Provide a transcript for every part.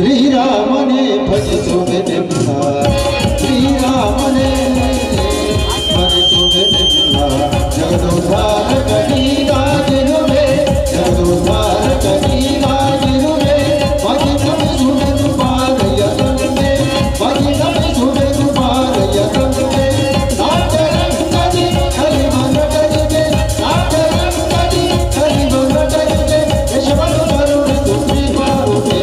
ಶ್ರೀರಾಮನೇ ಭಜಿಸುವೆನೆಲ್ಲ ಶ್ರೀರಾಮನೇ ಭಜಿಸುವೆನೆಲ್ಲ ಜಗದೋದ್ಧಾರಕ ನೀನಾಗಿರುವೆ ಜಗದೋದ್ಧಾರಕ ನೀನಾಗಿರುವೆ ಮಗಿ ನಮಿಸುವೆನು ಪಾರಯ ತಂದೆ ಮಗಿ ನಮಿಸುವೆನು ಪಾರಯ ತಂದೆ ನಾಟರಂಗದಿ ಹರಿಮನಟರಿಗೆ ನಾಟರಂಗದಿ ಹರಿಮನಟರಿಗೆ ಯಶವನ್ನು ಬರುವುದು ಶ್ರೀಮಾರುವೆ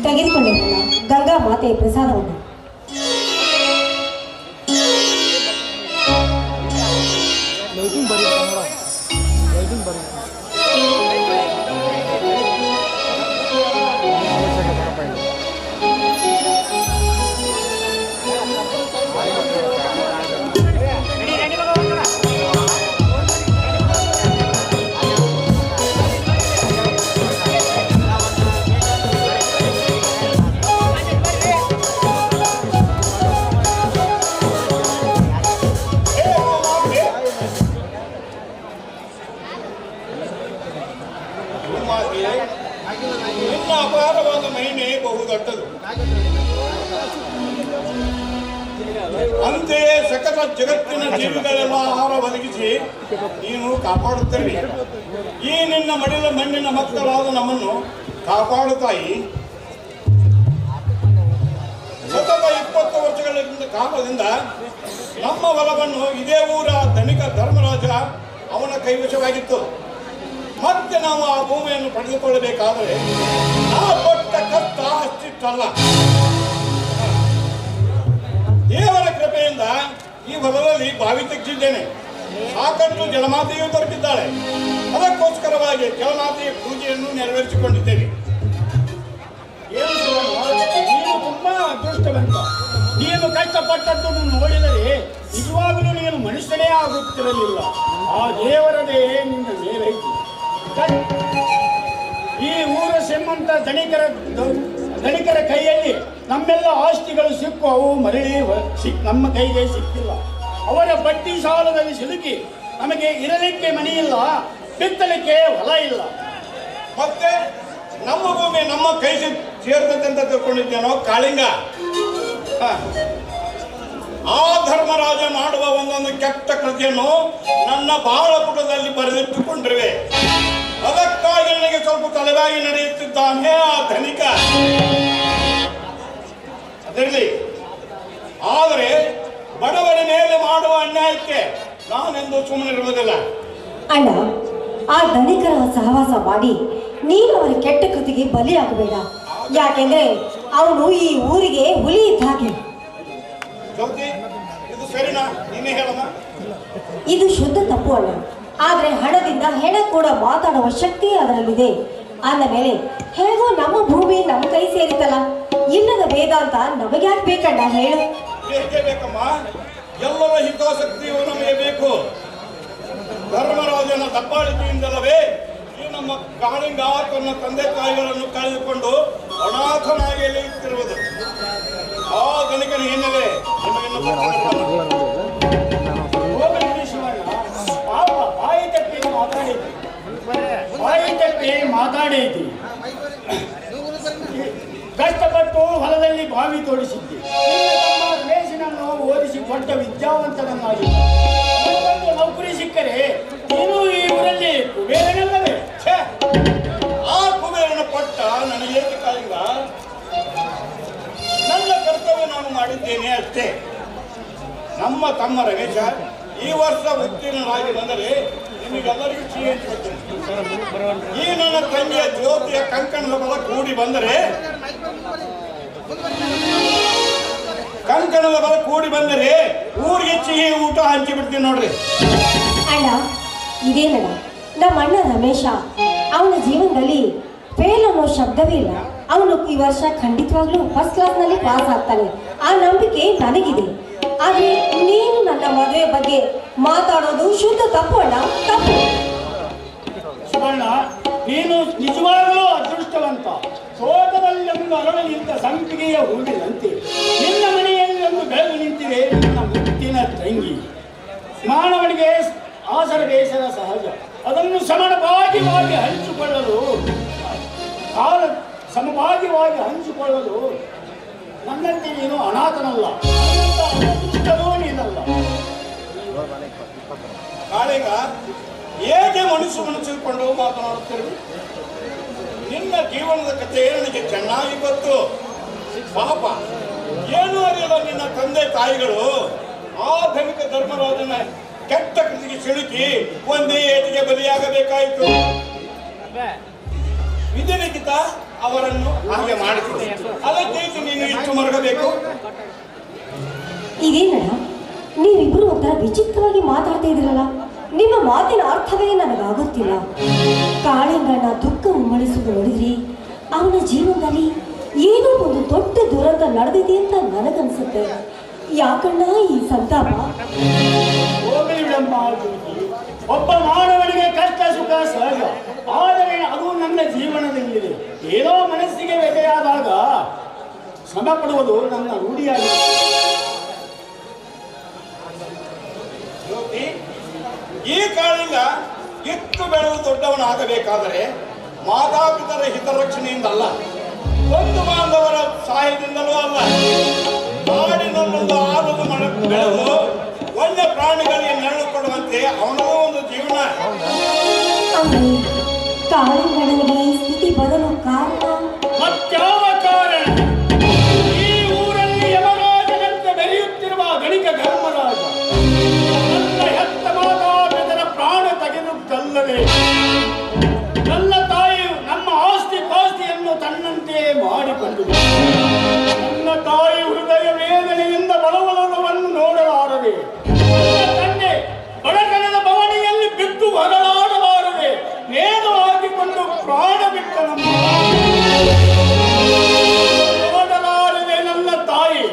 ತೆಗೆದುಕೊಂಡಿರಲ್ಲ ಗಂಗಾ ಮಾತೆಯ ಪ್ರಸಾದವನ್ನು. ದೊಡ್ಡದು. ಅಂತೆಯೇ ಸಕಲ ಜಗತ್ತಿನ ಜೀವಿಗಳೆಲ್ಲ ಆಹಾರ ಒದಗಿಸಿ ನೀನು ಕಾಪಾಡುತ್ತೇವೆ. ಈ ನಿನ್ನ ಮಡಿಲ ಮಣ್ಣಿನ ಮಕ್ಕಳಾದ ನಮ್ಮನ್ನು ಕಾಪಾಡುತ್ತಾಯಿ. ಸತತ 20 ವರ್ಷಗಳ ಕಾಲದಿಂದ ನಮ್ಮ ಹೊಲವನ್ನು ಇದೇ ಊರ ಧನಿಕ ಧರ್ಮರಾಜ ಅವನ ಕೈವಶವಾಗಿತ್ತು. ಮತ್ತೆ ನಾವು ಆ ಭೂಮಿಯನ್ನು ಪಡೆದುಕೊಳ್ಳಬೇಕಾದರೆ ನಾವು ಕೊಟ್ಟ ಕಷ್ಟ ಅಷ್ಟಿಷ್ಟಲ್ಲ. ದೇವರ ಕೃಪೆಯಿಂದ ಈ ಹೊಲದಲ್ಲಿ ಬಾವಿ ತೆಗೆಸಿದ್ದೇನೆ. ಸಾಕಷ್ಟು ಜಲಮಾತೆಯು ದೊರಕಿದ್ದಾಳೆ. ಅದಕ್ಕೋಸ್ಕರವಾಗಿ ಜಲಮಾತೆಯ ಪೂಜೆಯನ್ನು ನೆರವೇರಿಸಿಕೊಂಡಿದ್ದೇನೆ. ನೀನು ತುಂಬಾ ಅದೃಷ್ಟವಂತ. ನೀನು ಕಷ್ಟಪಟ್ಟದ್ದು ನೋಡಿದರೆ ನಿಜವಾಗಲೂ ನೀನು ಮನುಷ್ಯನೇ ಆಗುತ್ತಿರಲಿಲ್ಲ. ಆ ದೇವರದೇ ನಿನ್ನ ಮೇಲೈತಿ. ಈ ಊರ ಶ್ರೀಮಂತ ಧನಿಕರ ಕೈಯಲ್ಲಿ ನಮ್ಮೆಲ್ಲ ಆಸ್ತಿಗಳು ಸಿಕ್ಕು ಅವು ಮರಳಿ ನಮ್ಮ ಕೈಗೆ ಸಿಕ್ಕಿಲ್ಲ. ಅವರ ಬಡ್ಡಿ ಸಾಲದಲ್ಲಿ ಸಿಲುಕಿ ನಮಗೆ ಇರಲಿಕ್ಕೆ ಮನೆಯಿಲ್ಲ, ಬಿತ್ತಲಿಕ್ಕೆ ಹೊಲ ಇಲ್ಲ. ಮತ್ತೆ ನಮ್ಮ ಭೂಮಿ ನಮ್ಮ ಕೈ ಸೇರ್ತದೆ ಅಂತ ತಿಳ್ಕೊಂಡಿದ್ದೇನೋ ಕಾಳಿಂಗ? ಆ ಧರ್ಮರಾಜ ಮಾಡುವ ಒಂದೊಂದು ಕೆಟ್ಟ ಕೃತಿಯನ್ನು ನನ್ನ ಬಾಳಪುಟದಲ್ಲಿ ಬರೆದಿಟ್ಟುಕೊಂಡಿರುವೆ. ಅದಕ್ಕಾಗಿ ನನಗೆ ಸ್ವಲ್ಪ ತಲೆಬಾಗಿ ನಡೆಯುತ್ತಿದ್ದಾನೆ ಆ ಧನಿಕ. ಅದರಲ್ಲಿ ಆದರೆ ಬಡವರ ಮೇಲೆ ಮಾಡುವ ಅನ್ಯಾಯಕ್ಕೆ ನಾನೆಂದು ಸುಮ್ಮನಿರುವುದಿಲ್ಲ. ಅಣ್ಣ, ಆ ಧನಿಕರ ಸಹವಾಸ ಮಾಡಿ ನೀನು ಅವರ ಕೆಟ್ಟ ಕೃತಿಗೆ ಬಲಿಯಾಗಬೇಡ. ಯಾಕೆಂದ್ರೆ ಅವನು ಈ ಊರಿಗೆ ಹುಲಿ ಇದ್ದ ಹಾಗೆ. ಇದು ಸರಿನಾ? ನೀನೇ ಹೇಳಮ್ಮ. ಇದು ಶುದ್ಧ ತಪ್ಪು ಅಲ್ಲ. ಆದ್ರೆ ಹಣದಿಂದ ಹೆಣ ಕೂಡ ಮಾತಾಡುವ ಶಕ್ತಿ ಅದರಲ್ಲಿದೆ. ಅಂದ ಮೇಲೆ ಹೇಗೋ ನಮ್ಮ ಭೂಮಿ ನಮ್ಮ ಕೈ ಸೇರಿತಲ್ಲ, ಇಲ್ಲದ ವೇದಾಂತ ನಮಗೆ ಯಾಕೆ ಬೇಕಣ್ಣ ಹೇಳು? ಬೇಕೇ ಬೇಕಮ್ಮ. ಎಲ್ಲರ ಹಿತಾಸಕ್ತಿಯು ನಮಗೆ ಬೇಕು. ಧರ್ಮರಾಜನ ದಬ್ಬಾಳಿಕೆಯಿಂದಲವೇ ಈ ನಮ್ಮ ಕಾಳಿಂಗ ತನ್ನ ತಂದೆ ತಾಯಿಗಳನ್ನು ಕಳೆದುಕೊಂಡು ಅನಾಥನಾಗಿ ಎಳೆಯುತ್ತಿರುವುದು. ಆ ಧನಿಕನ ಹಿನ್ನೆಲೆ ಮಾತಾಡೈತಿ. ಕಷ್ಟಪಟ್ಟು ಹೊಲದಲ್ಲಿ ಬಾವಿ ತೋಡಿಸಿದ್ದೆ. ರಮೇಶನನ್ನು ಓದಿಸಿ ಕೊಟ್ಟ ವಿದ್ಯಾವಂತನನ್ನಾಗಿ ನೌಕರಿ ಸಿಕ್ಕರೆ ನೀನು ಈ ಊರಲ್ಲಿ ಕುಬೇರನಲ್ಲವೇ? ಆ ಕುಬೇರನ ಪಟ್ಟ ನನಗೇಕೆ ಕಾಳಿಂಗ? ನನ್ನ ಕರ್ತವ್ಯ ನಾನು ಮಾಡಿದ್ದೇನೆ ಅಷ್ಟೇ. ನಮ್ಮ ತಮ್ಮ ರಮೇಶ ಈ ವರ್ಷ ಉತ್ತೀರ್ಣರಾಗಿ ಬಂದರೆ ನಿಮಗೆಲ್ಲರಿಗೂ ಸಿಹಿ ಹಂಚಿಕೊಡ್ತೇನೆ. ಈ ನನ್ನ ತಂಗಿಯ ಜ್ಯೋತಿಯ ಕಂಕಣದ ಬಲ ಕೂಡಿ ಬಂದರೆ ಊರಿಗೆ ಸಿಹಿ ಊಟ ಹಂಚಿಬಿಡ್ತೀನಿ ನೋಡ್ರಿ. ಅಣ್ಣ, ಇದೇನಣ್ಣ, ನಮ್ಮ ಅಣ್ಣ ರಮೇಶ ಅವನ ಜೀವನದಲ್ಲಿ ಫೇಲ್ ಅನ್ನೋ ಶಬ್ದವೇ ಇಲ್ಲ. ಅವನು ಈ ವರ್ಷ ಖಂಡಿತವಾಗ್ಲೂ ಫಸ್ಟ್ ಕ್ಲಾಸ್ನಲ್ಲಿ ಪಾಸ್ ಆಗ್ತಾನೆ, ಆ ನಂಬಿಕೆ ನನಗಿದೆ. ಆದ್ರೆ ನೀನು ನನ್ನ ಮದುವೆ ಬಗ್ಗೆ ಮಾತಾಡೋದು ಶುದ್ಧ ತಪ್ಪು ಅಣ್ಣ, ತಪ್ಪು. ಸುವರ್ಣ, ನೀನು ನಿಜವಾಗಲೂ ಅದೃಷ್ಟವಂತ. ತೋಟದಲ್ಲಿ ಒಂದು ಅರಳು ನಿಂತ ಸಂಪಿಗೆಯ ಹೂವಿನಂತೆ ನಿನ್ನ ಮನೆಯಲ್ಲಿ ಒಂದು ಬೆಳಗು ನಿಂತಿದೆ ನಿನ್ನ ಮುತ್ತಿನ ತಂಗಿ. ಮಾನವನಿಗೆ ಆಸರ ಬೇಸರ ಸಹಜ. ಅದನ್ನು ಸಮಭಾಗಿ ಹಂಚಿಕೊಳ್ಳಲು ನನ್ನಂತೆ ನೀನು ಅನಾಥನಲ್ಲ, ಅದೃಷ್ಟವೂ ನೀನಲ್ಲ. ಕಾಳಿಂಗ, ಹೇಗೆ ಮನಸ್ಸಿಕೊಂಡು ಮಾತನಾಡುತ್ತಿರುವೆ? ನಿನ್ನ ಜೀವನದ ಕಥೆ ನನಗೆ ಚೆನ್ನಾಗಿ ಗೊತ್ತು. ಪಾಪ ಏನೂ ಅರಿಯಲ್ಲ ನಿನ್ನ ತಂದೆ ತಾಯಿಗಳು ಆ ಧನಿಕ ಧರ್ಮರಾಜನ ಕೆಟ್ಟ ಕೃತಿಗೆ ಸಿಲುಕಿ ಒಂದೇ ಏಟಿಗೆ ಬಲಿಯಾಗಬೇಕಾಯಿತು. ವಿಧಿಲಿಖಿತ ಅವರನ್ನು ಹಾಗೆ ಮಾಡಿಸಿದೆ. ಅದಕ್ಕೆ ನೀನು ಇಷ್ಟು ಮರಗಬೇಕು? ಇದೇನಣ್ಣ, ನೀವಿಬ್ರು ಒಂಥರ ವಿಚಿತ್ರವಾಗಿ ಮಾತಾಡ್ತಾ ಇದ್ರಲ್ಲ. ನಿಮ್ಮ ಮಾತಿನ ಅರ್ಥವೇ ನನಗಾಗುತ್ತಿಲ್ಲ. ಕಾಳಿಂಗಣ್ಣ ದುಃಖ ಉಮ್ಮಳಿಸುವುದು ನೋಡಿದ್ರಿ, ಅವನ ಜೀವನದಲ್ಲಿ ಏನೋ ಒಂದು ದೊಡ್ಡ ದುರಂತ ನಡೆದಿದೆ ಅಂತ ನನಗನ್ಸುತ್ತೆ. ಯಾಕಣ್ಣ ಈ ಸಂತಾಪ? ಒಬ್ಬ ಮಾನವನಿಗೆ ಕಷ್ಟ ಸುಖ ಸಹಜ, ಆದರೆ ಅದು ನನ್ನ ಜೀವನದಲ್ಲಿದೆ. ಏನೋ ಮನಸ್ಸಿಗೆ ವ್ಯಥೆಯಾದಾಗ ಶ್ರಮ ಪಡುವುದು ನನ್ನ ರೂಢಿಯಾಗಿದೆ. ಈ ಕಾಳಿಂಗ ಎತ್ತು ಬೆಳೆದು ದೊಡ್ಡವನಾಗಬೇಕಾದರೆ ಮಾತಾಪಿತರ ಹಿತರಕ್ಷಣೆಯಿಂದ ಅಲ್ಲ, ಒಂದು ಬಾಂಧವರ ಅಲ್ಲ, ಕಾಡಿನಲ್ಲೊಂದು ಆಲದ ಮರ ಬೆಳೆದು ವನ್ಯ ಪ್ರಾಣಿಗಳಿಗೆ ನೆರಳು ಕೊಡುವಂತೆ ಅವನೂ ಒಂದು ಜೀವನ. ಕಾಡಿನೊಳಗೆ ಈ ಸ್ಥಿತಿ ಬರಲು ಕಾರಣ ಮತ್ಯಾವ ಕಾರಣ? ಈ ಊರಲ್ಲಿ ಯಮರಾಜನಂತೆ ಬೆರೆಯುತ್ತಿರುವ ಗಣಿಕ ಧರ್ಮರಾಜ ನನ್ನ ಹೆತ್ತ ಮಾತಾಪಿತರ ಪ್ರಾಣ ತೆಗೆದುಕೊಳ್ಳದೆ ನನ್ನ ತಾಯಿಯು ನಮ್ಮ ಆಸ್ತಿ ಪಾಸ್ತಿಯನ್ನು ತನ್ನಂತೆ ಮಾಡಿಕೊಂಡು ನನ್ನ ತಾಯಿ ಹೃದಯ ವೇದನೆಯಿಂದ ಬಳವಲವನ್ನು ನೋಡಲಾರದೆ ನನ್ನ ತಂದೆ ಬಡತನದ ಬವಣೆಯಲ್ಲಿ ಬಿದ್ದು ಹೊರಳಾಡಲಾರದೆ ನೇಣು ಹಾಕಿಕೊಂಡು ಪ್ರಾಣ ಬಿಟ್ಟ ನಮ್ಮ ನೋಡಲಾರದೆ ನನ್ನ ತಾಯಿ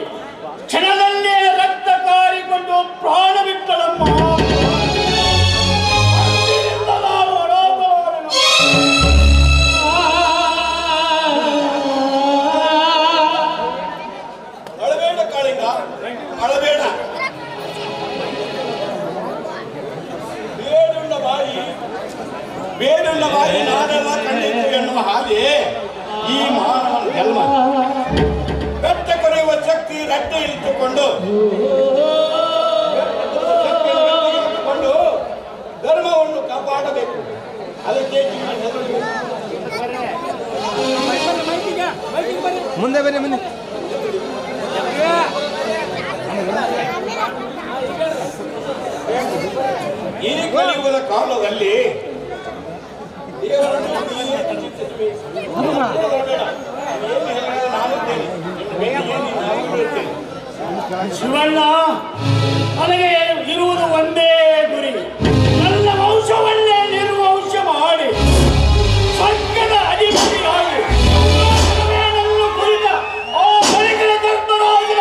ಕ್ಷಣದಲ್ಲೇ ರಕ್ತ ಕಾರಿಕೊಂಡು ಪ್ರಾಣ ಬಿಟ್ಟಳಮ್ಮ. ಅಂದಿನಿಂದ ನಾವು ಅನಾಥರಾದೆವು. ಅಳಬೇಡ ಕಾಳಿಂಗ, ಅಳಬೇಡ. ಬೇಡುಳ್ಳ ಬಾಯಿ ನಾನೆಲ್ಲ ಕಂಡಿತ್ತು ಎನ್ನುವ ಹಾಗೆ ಈ ಮಾನವನ ಜನ್ಮ. ಬೆಟ್ಟ ಕೊರೆಯುವ ಶಕ್ತಿ ರಟ್ಟೆ ಇಟ್ಟುಕೊಂಡು ಧರ್ಮವನ್ನು ಕಾಪಾಡಬೇಕು. ಅದಕ್ಕೆ ಮುಂದೆ ಬನ್ನಿ ಬನ್ನಿ. ಈ ಕಲಿಯುಗದ ಕಾಲದಲ್ಲಿ ಶಿವಣ್ಣ, ನನಗೆ ಇರುವುದು ಒಂದೇ ಗುರಿ, ನನ್ನ ವಂಶವನ್ನೇ ನಿರ್ವಂಶ ಮಾಡಿ ಸ್ವರ್ಗದ ಅಧಿಪತಿಯಾಗಿ ನನ್ನನ್ನು ಕುರಿತ ಆ ಬಳಿಕರ ಧರ್ಮರಾಜನ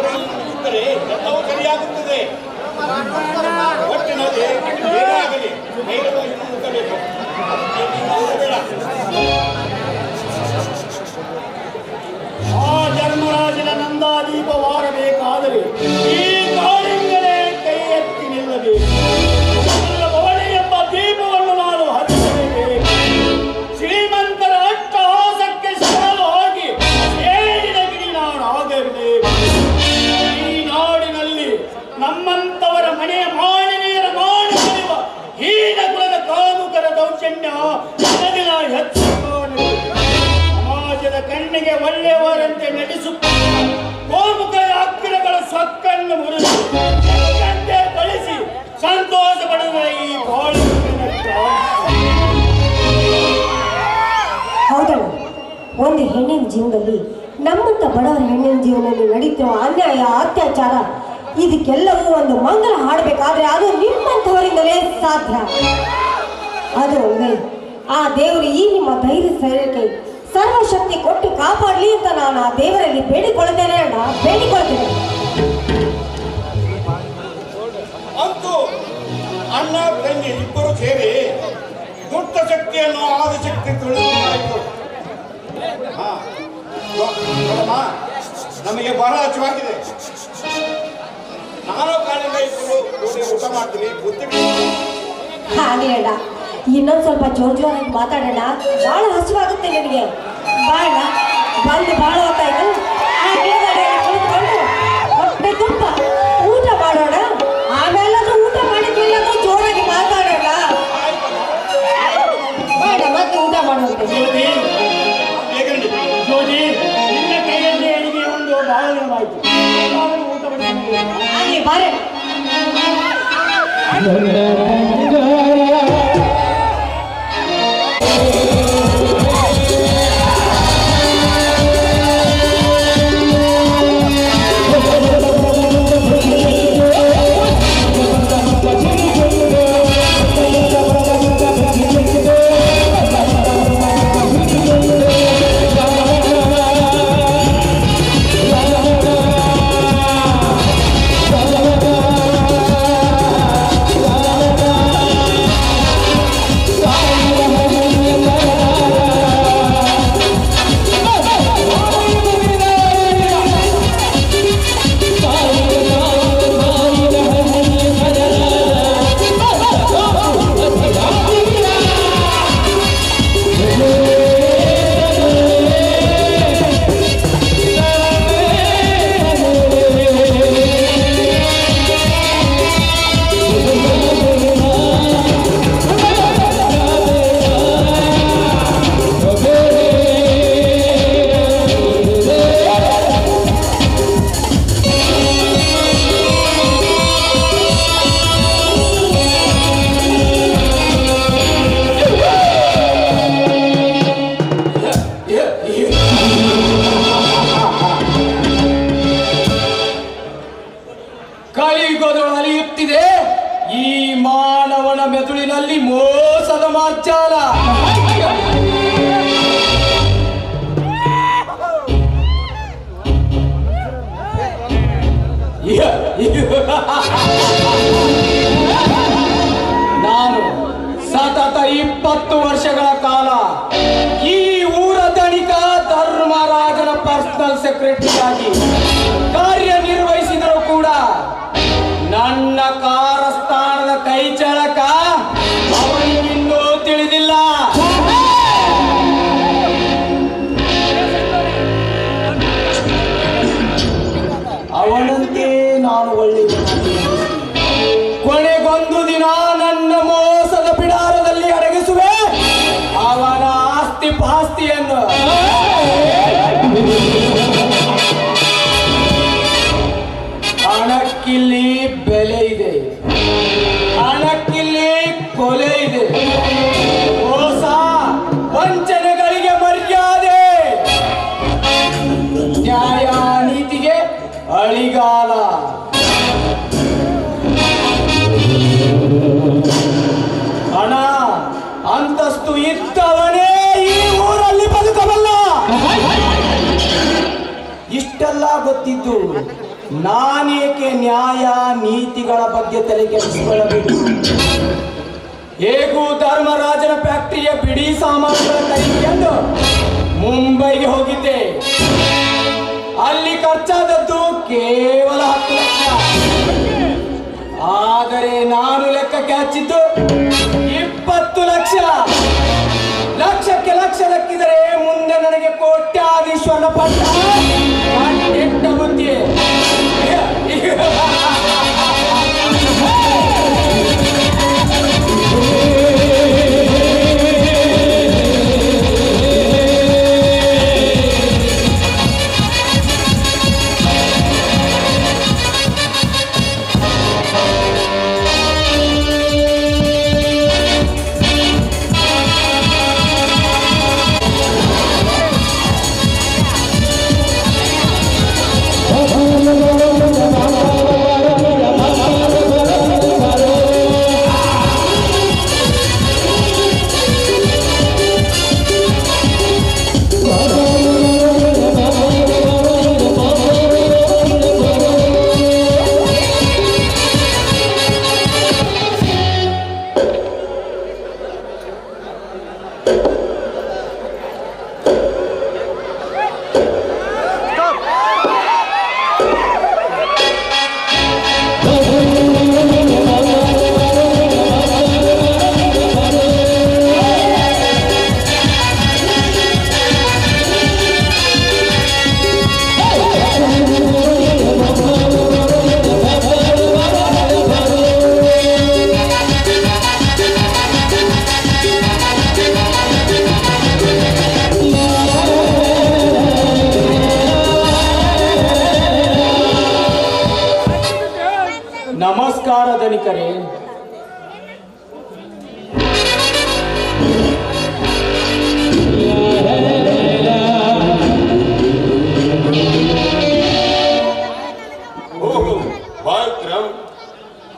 ಎಲ್ಲವೂ ಸರಿಯಾಗುತ್ತದೆ. ಒಟ್ಟಿನಲ್ಲಿ ಏನೇ ಆಗಲಿ ಧೈರ್ಯವಾಗಿ ನಂಬಬೇಕು. ಆ ಧರ್ಮರಾಜನ ನಂದಾದೀಪವಾರಬೇಕಾದರೆ ಈ ಕಾಳಿಂಗನೇ ಕೈ ಎತ್ತಿ ನಿಲ್ಲಬೇಕು. ಭವನಿ ಎಂಬ ದೀಪವನ್ನು ನಾನು ಹಚ್ಚಬೇಕು. ಶ್ರೀಮಂತರ ಅಟ್ಟಹಾಸಕ್ಕೆ ಸಾಲು ಆಗಿ ಏಳಿನ ಗಿರಿ ನಾನು ಆಗಬೇಕು. ಈ ನಾಡಿನಲ್ಲಿ ನಮ್ಮಂತವರ ಮನೆಯ ಮಾನವೀಯರ ಮಾಡಿರುವ ಹೀನ ಕುಲದ ಕಾಮುಕರ ದೌರ್ಜನ್ಯ ದಿನ ಹೆಚ್ಚು ಸಮಾಜದ ಕಣ್ಣಿಗೆ ಒಳ್ಳೆಯವರಂತೆ ನಡೆಸುತ್ತಾರೆ. ಗೋಮುಖದ ಅಕ್ಕಿರಗಳ ಸೊಕ್ಕನ್ನು ಮುರಿದು ಬಳಸಿ ಸಂತೋಷ ಪಡುವ ಈ ಹೌದಣ್ಣ, ಒಂದು ಹೆಣ್ಣಿನ ಜೀವನದಲ್ಲಿ ನಮ್ಮಂತ ಬಡವರ ಹೆಣ್ಣಿನ ಜೀವನದಲ್ಲಿ ನಡೀತಿರುವ ಅನ್ಯಾಯ ಅತ್ಯಾಚಾರ ಇದಕ್ಕೆಲ್ಲವೂ ಒಂದು ಮಂಗಲ ಹಾಡಬೇಕಾದ್ರೆ ಅದು ನಿಮ್ಮಂಥವರಿಂದಲೇ ಸಾಧ್ಯ. ಅದು ಒಂದೇ ಆ ದೇವರು ಈ ನಿಮ್ಮ ಧೈರ್ಯ ಸ್ಥೈರ್ಯಕ್ಕೆ ಸರ್ವಶಕ್ತಿ ಕೊಟ್ಟು ಕಾಪಾಡಲಿ ಅಂತ ನಾನು ಆ ದೇವರಲ್ಲಿ ಬೇಡಿಕೊಳ್ಳುತ್ತೇನೆ ಅಣ್ಣ, ಬೇಡಿಕೊಳ್ತೇನೆ. ಅಂತೂ ಅಣ್ಣ ತಂಗಿ ಇಬ್ಬರು ಸೇರಿ ದುಷ್ಟ ಶಕ್ತಿಯನ್ನು ಆದಿಶಕ್ತಿ ತಿಳಿಸಲಾಯಿತು. ನಮಗೆ ಬಹಳ ಹಚ್ಚವಾಗಿದೆ. ನಾನು ಕಾಲಿಂದ ಇಬ್ಬರು ಕೂಡಿ ಊಟ ಮಾಡ್ತೀನಿ. ಬುದ್ಧಿ ಹಾಗೆ ಅಣ್ಣ, ಇನ್ನೊಂದು ಸ್ವಲ್ಪ ಜೋರಾಗಿ ಮಾತಾಡೋಣ. ಬಹಳ ಹಸಿವಾಗುತ್ತೆ ನಿನಗೆ. ಬಾಳ ಬಂದು ಬಹಳ ಹೊತ್ತಾಯ್ತು. ಕುಳಿತುಕೊಂಡು ಹೊಟ್ಟೆ ತುಂಬ ಊಟ ಮಾಡೋಣ. ಆಮೇಲಾದ್ರೂ ಊಟ ಮಾಡಿದ್ಮೇಲಾದ್ರೂ ಜೋರಾಗಿ ಮಾತಾಡೋಣ. ಬೇಡ, ಮತ್ತೆ ಊಟ ಮಾಡೋಣ. ಜೋಜಿ, ನಿನ್ನ ಕೈಯಲ್ಲಿ ಅಡಿಗೆ ಒಂದು ಬಾಳವಾಯಿತು. ಊಟ ಹಾಗೆ ಬಾರೆ. ಸೆಕ್ರೆಟರಿಯಾಗಿ ಕಾರ್ಯನಿರ್ವಹಿಸಿದರೂ ಕೂಡ ನನ್ನ ಕಾರಸ್ಥಾನದ ಕೈ ಚಳಕ ಅವನಿಗಿನ್ನೂ ತಿಳಿದಿಲ್ಲ. ಅವನಂತೆ ನಾನು ಒಳ್ಳೆಯ ಕೊನೆಗೊಂದು ದಿನ ನನ್ನ ಮೋಸದ ಬಿಡಾರದಲ್ಲಿ ಅಡಗಿಸುವೆ ಅವನ ಆಸ್ತಿ ಪಾಸ್ತಿಯನ್ನು. ಹಣಕ್ಕಿಲ್ಲಿ ಬೆಲೆ ಇದೆ, ಹಣಕ್ಕಿಲ್ಲಿ ಕೊಲೆ ಇದೆ. ಮೋಸ ವಂಚನೆಗಳಿಗೆ ಮರ್ಯಾದೆ, ನ್ಯಾಯ ನೀತಿಗೆ ಅಳಿಗಾಲ. ಹಣ ಅಂತಸ್ತು ಇದ್ದವನೇ ಈ ಊರಲ್ಲಿ ಬದುಕಬಲ್ಲ. ಇಷ್ಟೆಲ್ಲ ಗೊತ್ತಿದ್ದು ನಾನೇಕೆ ನ್ಯಾಯ ನೀತಿಗಳ ಬಗ್ಗೆ ತಲೆ ಕೆಡಿಸಿಕೊಳ್ಳಬೇಕು? ಹೇಗೂ ಧರ್ಮರಾಜನ ಫ್ಯಾಕ್ಟರಿಯ ಬಿಡಿ ಸಾಮಾನುಗಳ ಖರೀದಿಯನ್ನು ಮುಂಬೈಗೆ ಹೋಗಿದ್ದೆ. ಅಲ್ಲಿ ಖರ್ಚಾದದ್ದು ಕೇವಲ 10 ಲಕ್ಷ. ಆದರೆ ನಾನು ಲೆಕ್ಕಕ್ಕೆ ಹಚ್ಚಿದ್ದು 20 ಲಕ್ಷ. ಲಕ್ಷಕ್ಕೆ ಲಕ್ಷ ಲೆಕ್ಕಿದರೆ ಮುಂದೆ ನನಗೆ ಕೋಟ್ಯಾಧೀಶ್ವರನ ಪಟ್ಟ ಕೆಟ್ಟ ಬುದ್ಧಿ. ನಮಸ್ಕಾರ ಧನಿಕರೇ.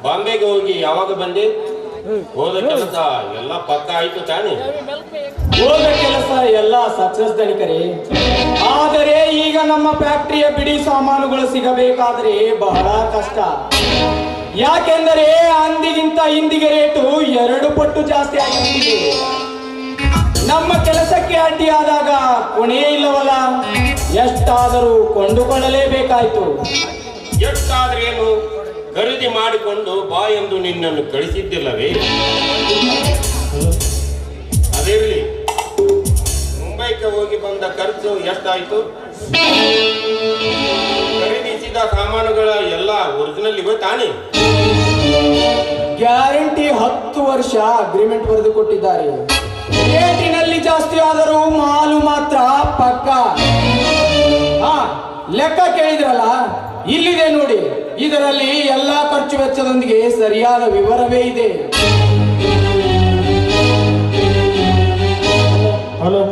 ಬಾಂಬೆಗೆ ಹೋಗಿ ಯಾವಾಗ ಬಂದೆ? ಹೋದ ಕೆಲಸ ಎಲ್ಲ ಪಕ್ಕ ಆಯ್ತು ತಾನೆ? ಹೋದ ಕೆಲಸ ಎಲ್ಲ ಸಕ್ಸಸ್ ಧನಿಕರೇ. ಆದರೆ ಈಗ ನಮ್ಮ ಫ್ಯಾಕ್ಟರಿಯ ಬಿಡಿ ಸಾಮಾನುಗಳು ಸಿಗಬೇಕಾದ್ರೆ ಬಹಳ ಕಷ್ಟ. ಯಾಕೆಂದರೆ ಅಂದಿಗಿಂತ ಇಂದಿಗೆ ರೇಟು 2 ಪಟ್ಟು ಜಾಸ್ತಿ ಆಗಿಬಿಟ್ಟಿದೆ. ನಮ್ಮ ಕೆಲಸಕ್ಕೆ ಅಡ್ಡಿಯಾದಾಗ ಕೊನೆಯೇ ಇಲ್ಲವಲ್ಲ, ಎಷ್ಟಾದರೂ ಕೊಂಡುಕೊಳ್ಳಲೇಬೇಕಾಯ್ತು. ಎಷ್ಟಾದ್ರೇನು ಖರೀದಿ ಮಾಡಿಕೊಂಡು ಬಾ ಎಂದು ನಿನ್ನನ್ನು ಕಳಿಸಿದ್ದಿಲ್ಲವೇ? ಅದಿರಲಿ, ಮುಂಬೈಗೆ ಹೋಗಿ ಬಂದ ಖರ್ಚು ಎಷ್ಟಾಯ್ತು? ಖರೀದಿಸಿದ ಸಾಮಾನುಗಳ ಎಲ್ಲ ಒರಿಜಿನಲ್ ಇವೆ ತಾನೆ? ಗ್ಯಾರಂಟಿ 10 ವರ್ಷ ಅಗ್ರಿಮೆಂಟ್ ಬರೆದು ಕೊಟ್ಟಿದ್ದಾರೆ. ರೇಟಿನಲ್ಲಿ ಜಾಸ್ತಿ ಆದರೂ ಮಾಲು ಮಾತ್ರ ಪಕ್ಕ. ಲೆಕ್ಕ ಕೇಳಿದ್ರಲ್ಲ, ಇಲ್ಲಿದೆ ನೋಡಿ. ಇದರಲ್ಲಿ ಎಲ್ಲಾ ಖರ್ಚು ವೆಚ್ಚದೊಂದಿಗೆ ಸರಿಯಾದ ವಿವರವೇ ಇದೆ. ಹಲೋ,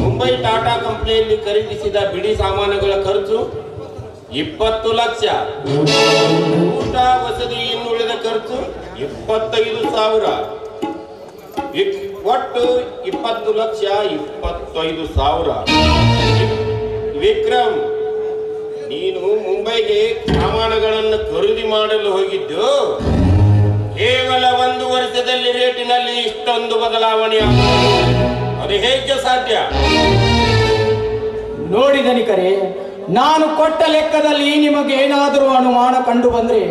ಮುಂಬೈ ಟಾಟಾ ಕಂಪನಿಯಲ್ಲಿ ಖರೀದಿಸಿದ ಬಿಡಿ ಸಾಮಾನುಗಳ ಖರ್ಚು 20 ಲಕ್ಷ. ಊಟ ವಸತಿ ಇನ್ನುಳಿದ ಖರ್ಚು 25,000. ಒಟ್ಟು 20,25,000. ವಿಕ್ರಮ್, ನೀನು ಮುಂಬೈಗೆ ಸಾಮಾನುಗಳನ್ನು ಖರೀದಿ ಮಾಡಲು ಹೋಗಿದ್ದು ಕೇವಲ 1 ವರ್ಷದಲ್ಲಿ ರೇಟಿನಲ್ಲಿ ಇಷ್ಟೊಂದು ಬದಲಾವಣೆ ಅದು ಹೇಗೆ ಸಾಧ್ಯ? ನೋಡಿ ಧನಿಕರೇ, ನಾನು ಕೊಟ್ಟ ಲೆಕ್ಕದಲ್ಲಿ ನಿಮಗೇನಾದರೂ ಅನುಮಾನ ಕಂಡು ಬಂದ್ರೆ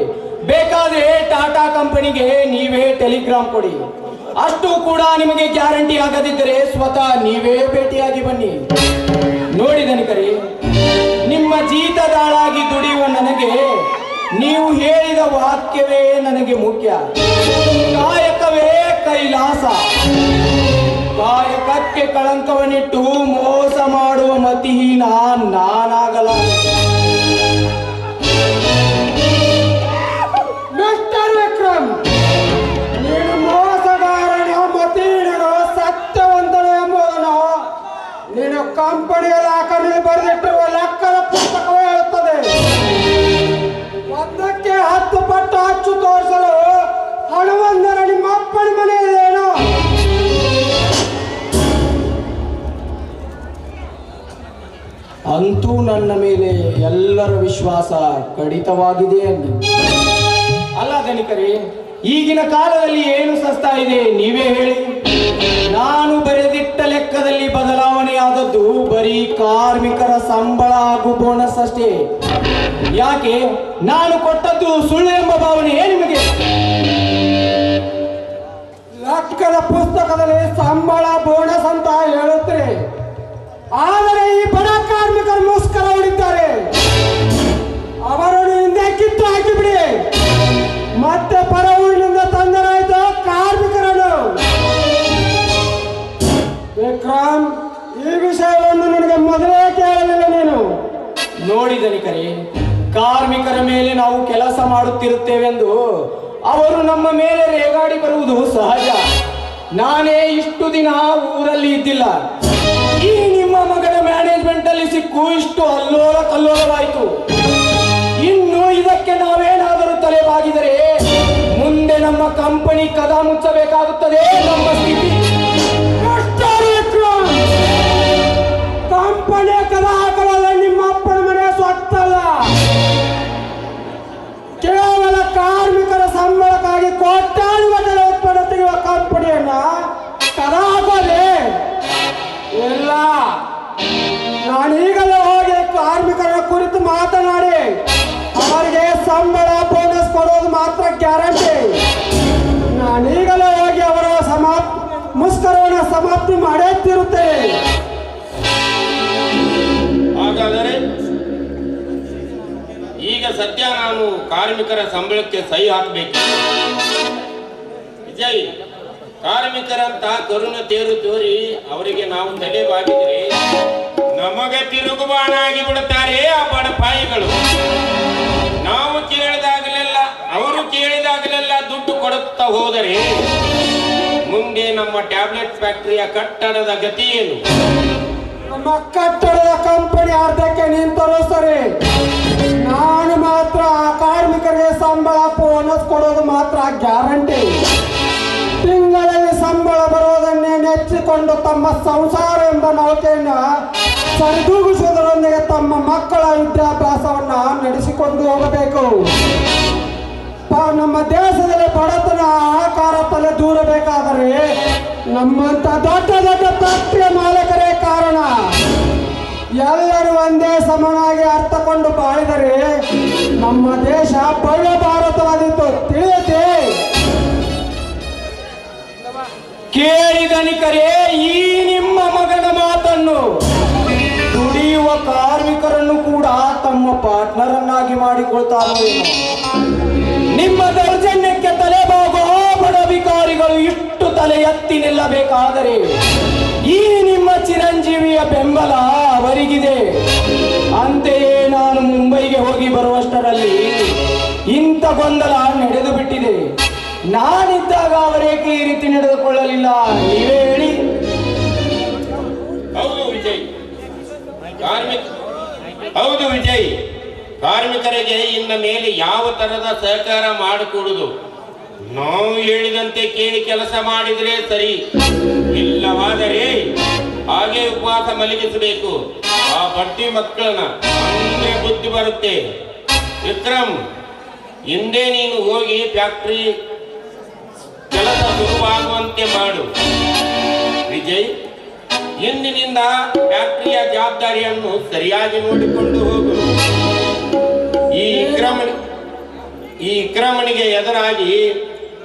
ಬೇಕಾದ್ರೆ ಟಾಟಾ ಕಂಪನಿಗೆ ನೀವೇ ಟೆಲಿಗ್ರಾಮ್ ಕೊಡಿ. ಅಷ್ಟು ಕೂಡ ನಿಮಗೆ ಗ್ಯಾರಂಟಿ ಆಗದಿದ್ದರೆ ಸ್ವತಃ ನೀವೇ ಭೇಟಿಯಾಗಿ ಬನ್ನಿ. ನೋಡಿ ಧನಿಕರೇ, ನಿಮ್ಮ ಜೀತದಾಳಾಗಿ ದುಡಿಯುವ ನನಗೆ ನೀವು ಹೇಳಿದ ವಾಕ್ಯವೇ ನನಗೆ ಮುಖ್ಯ. ಕಾಯಕವೇ ಕೈಲಾಸ. ಕಾಯಕಕ್ಕೆ ಕಳಂಕವನ್ನಿಟ್ಟು ಮೋಸ ಮಾಡುವ ಮತಿಹೀನ ನಾನಾಗಲ್ಲ. ಮಿಸ್ಟರ್ ವಿಕ್ರಮ್, ನೀನು ಮೋಸಗಾರನೋ ಮತಿಹೀನನೋ ಸತ್ಯವಂತನೋ ಎಂಬುದನ್ನು ನೀನು ಕಂಪನಿಯ ದಾಖಲೆ ಬರೆದಿಟ್ಟಿರುವ ಲೆಕ್ಕದ ಪುಸ್ತಕವೇ ಹೇಳುತ್ತದೆ. 1ಕ್ಕೆ 10 ಪಟ್ಟು ಅಚ್ಚು ತೋರಿಸಲು ಹಣವಂದರ ನಿಮ್ಮ ಅಪ್ಪನ ಮನೆ ಇದೇನೋ? ಅಂತೂ ನನ್ನ ಮೇಲೆ ಎಲ್ಲರ ವಿಶ್ವಾಸ ಕಡಿತವಾಗಿದೆ ಎಂದು. ಅಲ್ಲ ಧನಿಕರೇ, ಈಗಿನ ಕಾಲದಲ್ಲಿ ಏನು ಸಸ್ತಾ ಇದೆ ನೀವೇ ಹೇಳಿ. ನಾನು ಬರೆದಿಟ್ಟ ಲೆಕ್ಕದಲ್ಲಿ ಬದಲಾವಣೆಯಾದದ್ದು ಬರೀ ಕಾರ್ಮಿಕರ ಸಂಬಳ ಹಾಗೂ ಬೋನಸ್ ಅಷ್ಟೇ. ಯಾಕೆ? ನಾನು ಕೊಟ್ಟದ್ದು ಸುಳ್ಳು ಎಂಬ ಭಾವನೆಯೇ ನಿಮಗೆ? ಲೆಕ್ಕದ ಪುಸ್ತಕದಲ್ಲಿ ಸಂಬಳ ಬೋನಸ್ ಅಂತ ಹೇಳುತ್ತಾರೆ, ಆದರೆ ಈ ಬಡ ಕಾರ್ಮಿಕರು ಮುಸ್ಕರ ಹೊಡಿತಾರೆ. ಅವರನ್ನು ಹಿಂದೆ ಕಿತ್ತು ಹಾಕಿಬಿಡಿ. ಮತ್ತೆ ಪರ ಊರಿನಿಂದ ತಂದರಾಯ್ತು ಕಾರ್ಮಿಕರನ್ನು. ವಿಕ್ರಮ್, ಈ ವಿಷಯವನ್ನು ನನಗೆ ಮೊದಲೇ ಕೇಳಲಿಲ್ಲ ನೀನು. ನೋಡಿ ಧನಿಕರೇ, ಕಾರ್ಮಿಕರ ಮೇಲೆ ನಾವು ಕೆಲಸ ಮಾಡುತ್ತಿರುತ್ತೇವೆಂದು ಅವರು ನಮ್ಮ ಮೇಲೆ ರೇಗಾಡಿ ಬರುವುದು ಸಹಜ. ನಾನೇ ಇಷ್ಟು ದಿನ ಊರಲ್ಲಿ ಇದ್ದಿಲ್ಲ. ಈ ನಿಮ್ಮ ಮಗನ ಮ್ಯಾನೇಜ್ಮೆಂಟ್ ಅಲ್ಲಿ ಸಿಕ್ಕು ಇಷ್ಟು ಅಲ್ಲೋಲ ಕಲ್ಲೋಲವಾಯಿತು. ಇನ್ನು ಇದಕ್ಕೆ ನಾವೇನಾದರೂ ತಲೆಬಾಗಿದರೆ ಮುಂದೆ ನಮ್ಮ ಕಂಪನಿ ಕದ ಮುಚ್ಚಬೇಕಾಗುತ್ತದೆ. ನಮ್ಮ ಸ್ಥಿತಿ ಕಂಪನಿ ಕದ ಹಾಕಲ್ಲ. ನಿಮ್ಮ ಅಪ್ಪನ ಮನೆ ಸ್ವತ್ತಲ್ಲ, ಕೇವಲ ಕಾರ್ಮಿಕರ ಸಂಬಳಕ್ಕಾಗಿ ಕೋಟ್ಯಾಂತರ ಉತ್ಪನ್ನ ತೆಗೆಯುವ ಕಂಪನಿಯನ್ನ ಕದ ಹಾಕೋದೆ ಇಲ್ಲ. ನಾನೀಗಲೇ ಹೋಗಿ ಕಾರ್ಮಿಕರ ಕುರಿತು ಮಾತನಾಡಿ ಅವರಿಗೆ ಸಂಬಳ ಬೋನಸ್ ಕೊಡೋದು ಮಾತ್ರ ಗ್ಯಾರಂಟಿ. ನಾನೀಗಲೇ ಹೋಗಿ ಅವರ ಮುಷ್ಕರವನ್ನು ಸಮಾಪ್ತಿ ಮಾಡೇ ತಿರುತ್ತೇನೆ. ಹಾಗಾದರೆ ಈಗ ಸದ್ಯ ನಾನು ಕಾರ್ಮಿಕರ ಸಂಬಳಕ್ಕೆ ಸಹಿ ಹಾಕಬೇಕು. ವಿಜಯ್, ಕಾರ್ಮಿಕರಂತ ಕರುಣ ತೇರು ತೋರಿ ಅವರಿಗೆ ನಾವು ತಲೆಬಾಗಿದ್ರೆ ನಮಗೆ ತಿರುಗುಬಾಣಾಗಿ ಬಿಡುತ್ತಾರೆ ಆ ಬಡಪಾಯಿಗಳು. ನಾವು ಕೇಳಿದಾಗಲೆಲ್ಲ ಅವರು ಕೇಳಿದಾಗಲೆಲ್ಲ ದುಡ್ಡು ಕೊಡುತ್ತಾ ಹೋದರೆ ಮುಂದೆ ನಮ್ಮ ಟ್ಯಾಬ್ಲೆಟ್ ಫ್ಯಾಕ್ಟರಿಯ ಕಟ್ಟಡದ ಗತಿ ಏನು? ನಮ್ಮ ಕಟ್ಟಡದ ಕಂಪನಿ ಅರ್ಧಕ್ಕೆ ನಿಂತರೂ ಸರಿ, ನಾನು ಮಾತ್ರ ಆ ಕಾರ್ಮಿಕರಿಗೆ ಸಂಬಳ ಬೋನಸ್ ಕೊಡೋದು ಮಾತ್ರ ಗ್ಯಾರಂಟಿ. ತಿಂಗಳಲ್ಲಿ ಸಂಬಳ ಬರುವುದನ್ನೇ ನೆಚ್ಚಿಕೊಂಡು ತಮ್ಮ ಸಂಸಾರ ಎಂಬ ನೌಕೆಯನ್ನ ಸರಿದೂಗಿಸುವುದರೊಂದಿಗೆ ತಮ್ಮ ಮಕ್ಕಳ ವಿದ್ಯಾಭ್ಯಾಸವನ್ನ ನಡೆಸಿಕೊಂಡು ಹೋಗಬೇಕು. ನಮ್ಮ ದೇಶದಲ್ಲಿ ಬಡತನ ಆಕಾರ ತಲೆ ದೂರಬೇಕಾದರೆ ನಮ್ಮಂತ ದೊಡ್ಡ ದೊಡ್ಡ ಫ್ಯಾಕ್ಟರಿಯ ಮಾಲೀಕರೇ ಕಾರಣ. ಎಲ್ಲರೂ ಒಂದೇ ಸಮನಾಗಿ ಅರ್ಥಕೊಂಡು ಬಾಳಿದರೆ ನಮ್ಮ ದೇಶ ಭವ್ಯ ಭಾರತವಾದಿತ್ತು. ತಿಳಿಯುತ್ತೆ? ಕೇಳಿ ಧನಿಕರೇ, ಈ ನಿಮ್ಮ ಮಗನ ಮಾತನ್ನು. ದುಡಿಯುವ ಕಾರ್ಮಿಕರನ್ನು ಕೂಡ ತಮ್ಮ ಪಾರ್ಟ್ನರ್ ಅನ್ನಾಗಿ ಮಾಡಿಕೊಳ್ತಾರೆ. ನಿಮ್ಮ ದೌರ್ಜನ್ಯಕ್ಕೆ ತಲೆಬಾಗುವ ಬಡವಿಕಾರಿಗಳು ಇಷ್ಟು ತಲೆ ಎತ್ತಿ ನಿಲ್ಲಬೇಕಾದರೆ ಈ ನಿಮ್ಮ ಚಿರಂಜೀವಿಯ ಬೆಂಬಲ ಅವರಿಗಿದೆ. ಅಂತೆಯೇ ನಾನು ಮುಂಬೈಗೆ ಹೋಗಿ ಬರುವಷ್ಟರಲ್ಲಿ ಇಂಥ ಗೊಂದಲ ನಡೆದು ಬಿಟ್ಟಿದೆ. ನಾನಿದ್ದಾಗ ಅವರೇಕೆ ಈ ರೀತಿ ನಡೆದುಕೊಳ್ಳಲಿಲ್ಲ? ನೀವೇ ಹೇಳಿ. ಹೌದು ವಿಜಯ್, ಕಾರ್ಮಿಕರಿಗೆ ಇನ್ನ ಮೇಲೆ ಯಾವ ತರದ ಸಹಕಾರ ಮಾಡಿಕೊಡುದು ನಾವು ಹೇಳಿದಂತೆ ಕೇಳಿ ಕೆಲಸ ಮಾಡಿದ್ರೆ ಸರಿ, ಇಲ್ಲವಾದರೆ ಹಾಗೆ ಉಪವಾಸ ಮಲಗಿಸಬೇಕು. ಆ ಬಡ್ಡಿ ಮಕ್ಕಳನ್ನ ಅಂದ್ರೆ ಬುದ್ಧಿ ಬರುತ್ತೆ. ವಿಕ್ರಮ್, ಹಿಂದೆ ನೀನು ಹೋಗಿ ಫ್ಯಾಕ್ಟ್ರಿ ಕೆಲಸ ಶುರುವಾಗುವಂತೆ ಮಾಡು. ವಿಜಯ್, ಇಂದಿನಿಂದ ಫ್ಯಾಕ್ಟರಿಯ ಜವಾಬ್ದಾರಿಯನ್ನು ಸರಿಯಾಗಿ ನೋಡಿಕೊಂಡು ಹೋಗು. ಈ ವಿಕ್ರಮನಿಗೆ ಎದುರಾಗಿ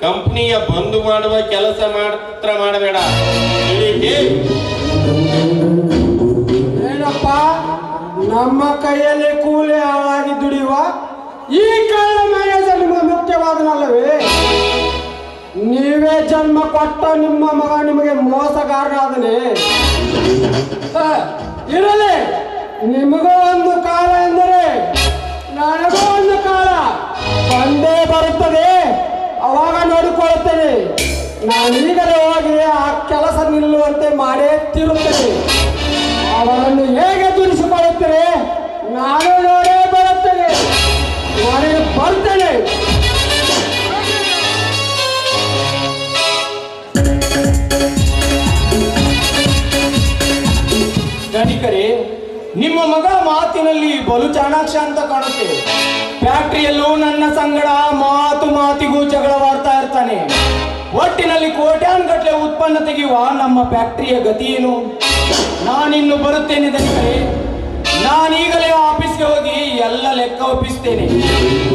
ಕಂಪನಿಯ ಬಂದು ಮಾಡುವ ಕೆಲಸ ಮಾತ್ರ ಮಾಡಬೇಡ. ಏನಪ್ಪ, ನಮ್ಮ ಕೈಯಲ್ಲಿ ಕೂಲಿ ಹಾಳಾಗಿ ದುಡಿಯುವ ಈ ಕಳ್ಳ ಮ್ಯಾನೇಜರ್ ನಿಮ್ಮ ಮುಖ್ಯವಾದನಲ್ಲವೇ? ನೀವೇ ಜನ್ಮ ಕೊಟ್ಟ ನಿಮ್ಮ ಮಗ ನಿಮಗೆ ಮೋಸಗಾರನಾದನೆ. ಇರಲಿ, ನಿಮಗೂ ಒಂದು ಕಾಲ ಎಂದರೆ ನನಗೂ ಒಂದು ಕಾಲ ಬಂದೇ ಬರುತ್ತದೆ. ಅವಾಗ ನೋಡಿಕೊಳ್ಳುತ್ತೇನೆ. ನಾನೀಗಲೇ ಹೋಗಿ ಆ ಕೆಲಸ ನಿಲ್ಲುವಂತೆ ಮಾಡೇ ತಿರುತ್ತೇನೆ. ಅವರನ್ನು ಹೇಗೆ ದುರಿಸಿಕೊಳ್ಳುತ್ತೇನೆ ನಾನು ನೋಡೇ ಬರುತ್ತೇನೆ. ನನಗೆ ಬರ್ತೇನೆ. ಧನಿಕರೇ, ನಿಮ್ಮ ಮಗ ಮಾತಿನಲ್ಲಿ ಬಲು ಚಾಣಾಕ್ಷ ಅಂತ ಕಾಣುತ್ತೆ. ಫ್ಯಾಕ್ಟರಿಯಲ್ಲೂ ನನ್ನ ಸಂಗಡ ಮಾತಿಗೂ ಜಗಳವಾಡ್ತಾ ಇರ್ತಾನೆ. ಒಟ್ಟಿನಲ್ಲಿ ಕೋಟ್ಯಾನ್ಗಟ್ಲೆ ಉತ್ಪನ್ನ ತೆಗೆಯುವ ನಮ್ಮ ಫ್ಯಾಕ್ಟರಿಯ ಗತಿ ಏನು? ನಾನಿನ್ನು ಬರುತ್ತೇನೆ ಧನಿಕರೇ. ನಾನೀಗಲೇ ಆಫೀಸ್ಗೆ ಹೋಗಿ ಎಲ್ಲ ಲೆಕ್ಕ ಒಪ್ಪಿಸ್ತೇನೆ.